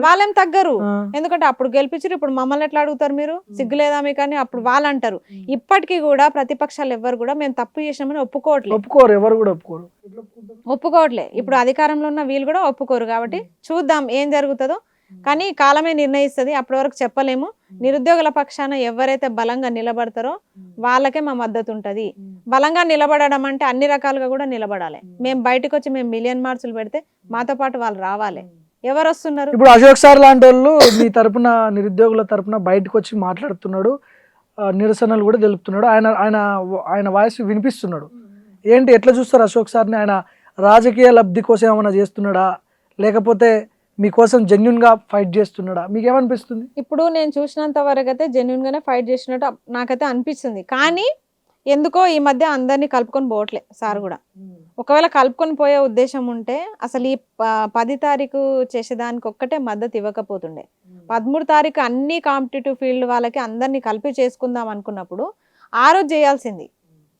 వాళ్ళేం తగ్గరు. ఎందుకంటే అప్పుడు గెలిపించారు, ఇప్పుడు మమ్మల్ని ఎట్లా అడుగుతారు మీరు? సిగ్గులేదా మీకు అని అప్పుడు వాళ్ళు అంటారు. ఇప్పటికీ కూడా ప్రతిపక్షాలు ఎవరు కూడా మేము తప్పు చేసినామని ఒప్పుకోవట్లే. ఇప్పుడు అధికారంలో ఉన్న వీళ్ళు కూడా ఒప్పుకోరు. కాబట్టి చూద్దాం ఏం జరుగుతుందో. కానీ కాలమే నిర్ణయిస్తుంది, అప్పటి వరకు చెప్పలేము. నిరుద్యోగుల పక్షాన ఎవరైతే బలంగా నిలబడతారో వాళ్ళకే మా మద్దతు ఉంటది. బలంగా నిలబడడం అంటే అన్ని రకాలుగా కూడా నిలబడాలి. మేము బయటకు వచ్చి మేము మిలియన్ మార్చులు పెడితే మాతో పాటు వాళ్ళు రావాలి. ఎవరు వస్తున్నారు? ఇప్పుడు అశోక్ సార్ లాంటి వాళ్ళు మీ తరపున నిరుద్యోగుల తరపున బయటకు వచ్చి మాట్లాడుతున్నాడు, నిరసనలు కూడా తెలుపుతున్నాడు, ఆయన ఆయన ఆయన వాయిస్ వినిపిస్తున్నాడు. ఏంటి ఎట్లా చూస్తారు అశోక్ సార్ని? ఆయన రాజకీయ లబ్ధి కోసం ఏమైనా చేస్తున్నాడా, లేకపోతే మీకోసం జెన్యున్గా ఫైట్ చేస్తున్నాడా, మీకేమనిపిస్తుంది? ఇప్పుడు నేను చూసినంత వరకు అయితే జెన్యున్ గానే ఫైట్ చేసినట్టు నాకైతే అనిపిస్తుంది. కానీ ఎందుకో ఈ మధ్య అందరినీ కలుపుకొని పోవట్లే సార్ కూడా. ఒకవేళ కలుపుకొని పోయే ఉద్దేశం ఉంటే అసలు ఈ 10 తారీఖు చేసేదానికి ఒక్కటే మద్దతు ఇవ్వకపోతుండే. 13 తారీఖు అన్ని కాంపిటేటివ్ ఫీల్డ్ వాళ్ళకి అందరినీ కలిపి చేసుకుందాం అనుకున్నప్పుడు ఆ రోజు చేయాల్సింది,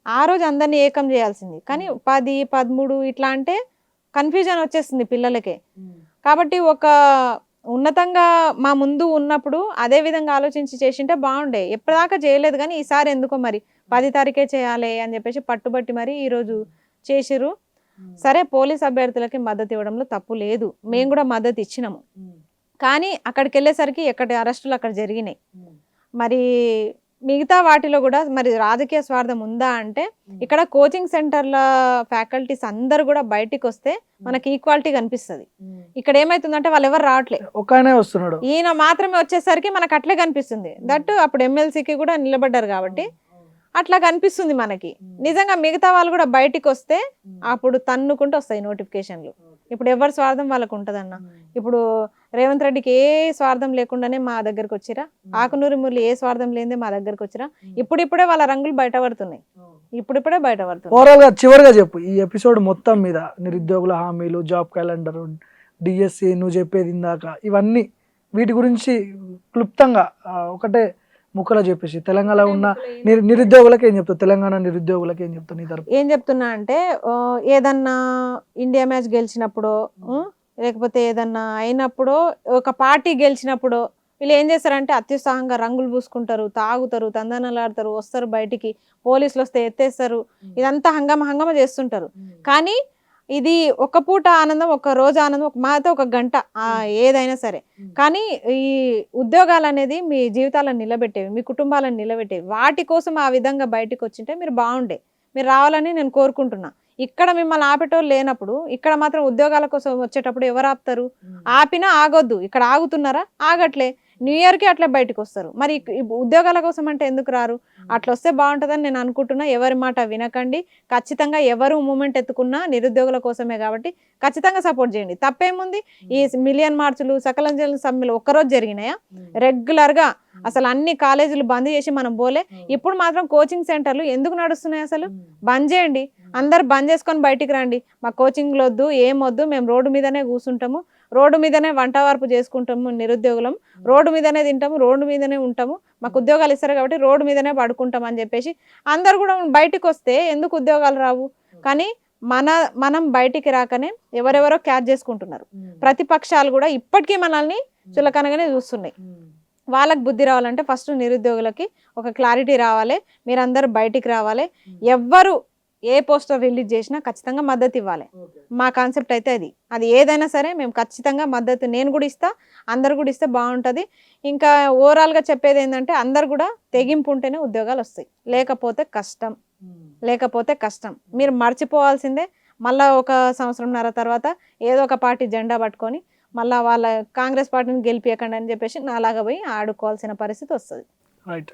ఆ రోజు అందరినీ ఏకం చేయాల్సింది. కానీ 10, 13 ఇట్లా అంటే కన్ఫ్యూజన్ వచ్చేస్తుంది పిల్లలకే. కాబట్టి ఒక ఉన్నతంగా మా ముందు ఉన్నప్పుడు అదే విధంగా ఆలోచించి చేసింటే బాగుండే. ఎప్పటిదాకా చేయలేదు కానీ ఈసారి ఎందుకో మరి 10 తారీఖే చేయాలి అని చెప్పేసి పట్టుబట్టి మరి ఈరోజు చేసిర్రు. సరే, పోలీస్ అభ్యర్థులకి మద్దతు ఇవ్వడంలో తప్పు లేదు, మేము కూడా మద్దతు ఇచ్చినాము. కానీ అక్కడికి వెళ్ళేసరికి ఎక్కడి అరెస్టులు అక్కడ జరిగినాయి. మరి మిగతా వాటిలో కూడా మరి రాజకీయ స్వార్థం ఉందా అంటే, ఇక్కడ కోచింగ్ సెంటర్ల ఫ్యాకల్టీస్ అందరు కూడా బయటికి వస్తే మనకి ఈక్వాలిటీ కనిపిస్తుంది. ఇక్కడ ఏమైతుందంటే వాళ్ళు ఎవరు రావట్లే, ఒక్కనే వస్తున్నాడు, ఈయన మాత్రమే వచ్చేసరికి మనకు అట్లే కనిపిస్తుంది. దట్టు అప్పుడు ఎమ్మెల్సీకి కూడా నిలబడ్డారు కాబట్టి అట్లా కనిపిస్తుంది మనకి. నిజంగా మిగతా వాళ్ళు కూడా బయటికి వస్తే అప్పుడు తన్నుకుంటూ వస్తాయి నోటిఫికేషన్లు. ఇప్పుడు ఎవరి స్వార్థం వాళ్ళకు ఉంటదన్న. ఇప్పుడు రేవంత్ రెడ్డికి ఏ స్వార్థం లేకుండానే మా దగ్గరకు వచ్చిరా, ఆకునూరి మురళి ఏ స్వార్థం లేదే మా దగ్గరకు వచ్చిరా. ఇప్పుడిప్పుడే వాళ్ళ రంగులు బయటపడుతున్నాయి, ఇప్పుడిప్పుడే బయటపడుతున్నాయి. ఓవరాల్ గా చివరిగా చెప్పు, ఈ ఎపిసోడ్ మొత్తం మీద నిరుద్యోగుల హామీలు, జాబ్ క్యాలెండర్, డిఎస్సి, నువ్వు చెప్పేది ఇందాక, ఇవన్నీ వీటి గురించి క్లుప్తంగా ఒకటే ముక్కలో చెప్పేసి తెలంగాణ ఉన్న నిరుద్యోగులకి ఏం చెప్తావు, తెలంగాణ నిరుద్యోగులకి ఏం చెప్తావు నీ తరపు? ఏం చెప్తున్నా అంటే, ఏదన్నా ఇండియా మ్యాచ్ గెలిచినప్పుడు, లేకపోతే ఏదన్నా అయినప్పుడు, ఒక పార్టీ గెలిచినప్పుడు వీళ్ళు ఏం చేస్తారంటే అత్యుత్సాహంగా రంగులు పూసుకుంటారు, తాగుతారు, తందనాలు ఆడతారు, వస్తారు బయటికి, పోలీసులు వస్తే ఎత్తేస్తారు, ఇదంతా హంగామా చేస్తుంటారు. కానీ ఇది ఒక పూట ఆనందం, ఒక రోజు ఆనందం, మాతో ఒక గంట ఏదైనా సరే. కానీ ఈ ఉద్యోగాలు అనేది మీ జీవితాలను నిలబెట్టేవి, మీ కుటుంబాలను నిలబెట్టేవి. వాటి కోసం ఆ విధంగా బయటకు వచ్చింటే మీరు బాగుండే, మీరు రావాలని నేను కోరుకుంటున్నా. ఇక్కడ మిమ్మల్ని ఆపేటోళ్ళు లేనప్పుడు ఇక్కడ మాత్రం ఉద్యోగాల కోసం వచ్చేటప్పుడు ఎవరు ఆపుతారు? ఆపినా ఆగొద్దు. ఇక్కడ ఆగుతున్నారా? ఆగట్లే. న్యూ ఇయర్కి అట్లా బయటకు వస్తారు. మరి ఉద్యోగాల కోసం అంటే ఎందుకు రారు? అట్లా వస్తే బాగుంటుందని నేను అనుకుంటున్నా. ఎవరి మాట వినకండి. ఖచ్చితంగా ఎవరు మూమెంట్ ఎత్తుకున్నా నిరుద్యోగుల కోసమే కాబట్టి ఖచ్చితంగా సపోర్ట్ చేయండి. తప్పేముంది? ఈ మిలియన్ మార్చులు, సకల సమ్మెలు ఒక్కరోజు జరిగినాయా? రెగ్యులర్గా అసలు అన్ని కాలేజీలు బంద్ చేసి మనం పోలే. ఇప్పుడు మాత్రం కోచింగ్ సెంటర్లు ఎందుకు నడుస్తున్నాయి? అసలు బంద్ చేయండి. అందరు బంద్ చేసుకొని బయటికి రండి. మా కోచింగ్లు వద్దు, ఏమొద్దు, మేము రోడ్డు మీదనే కూర్చుంటాము, రోడ్డు మీదనే వంట వార్పు చేసుకుంటాము, నిరుద్యోగులం రోడ్డు మీదనే తింటాము, రోడ్డు మీదనే ఉంటాము, మాకు ఉద్యోగాలు ఇస్తారు కాబట్టి రోడ్డు మీదనే పడుకుంటాం అని చెప్పేసి అందరు కూడా బయటికి వస్తే ఎందుకు ఉద్యోగాలు రావు? కానీ మనం బయటికి రాకనే ఎవరెవరో క్యాచ్ చేసుకుంటున్నారు. ప్రతిపక్షాలు కూడా ఇప్పటికీ మనల్ని చులకనగానే చూస్తున్నాయి. వాళ్ళకి బుద్ధి రావాలంటే ఫస్ట్ నిరుద్యోగులకి ఒక క్లారిటీ రావాలి. మీరందరూ బయటికి రావాలి. ఎవ్వరు ఏ పోస్టర్ రిలీజ్ చేసినా ఖచ్చితంగా మద్దతు ఇవ్వాలి. మా కాన్సెప్ట్ అయితే అది ఏదైనా సరే మేము ఖచ్చితంగా మద్దతు, నేను కూడా ఇస్తా, అందరు కూడా ఇస్తే బాగుంటుంది. ఇంకా ఓవరాల్గా చెప్పేది ఏంటంటే అందరు కూడా తెగింపు ఉంటేనే ఉద్యోగాలు వస్తాయి, లేకపోతే కష్టం. మీరు మర్చిపోవాల్సిందే. మళ్ళీ ఒక సంవత్సరంన్నర తర్వాత ఏదో ఒక పార్టీ జెండా పట్టుకొని మళ్ళీ వాళ్ళ కాంగ్రెస్ పార్టీని గెలిపియకండి అని చెప్పేసి నాలాగా పోయి ఆడుకోవాల్సిన పరిస్థితి వస్తుంది. రైట్.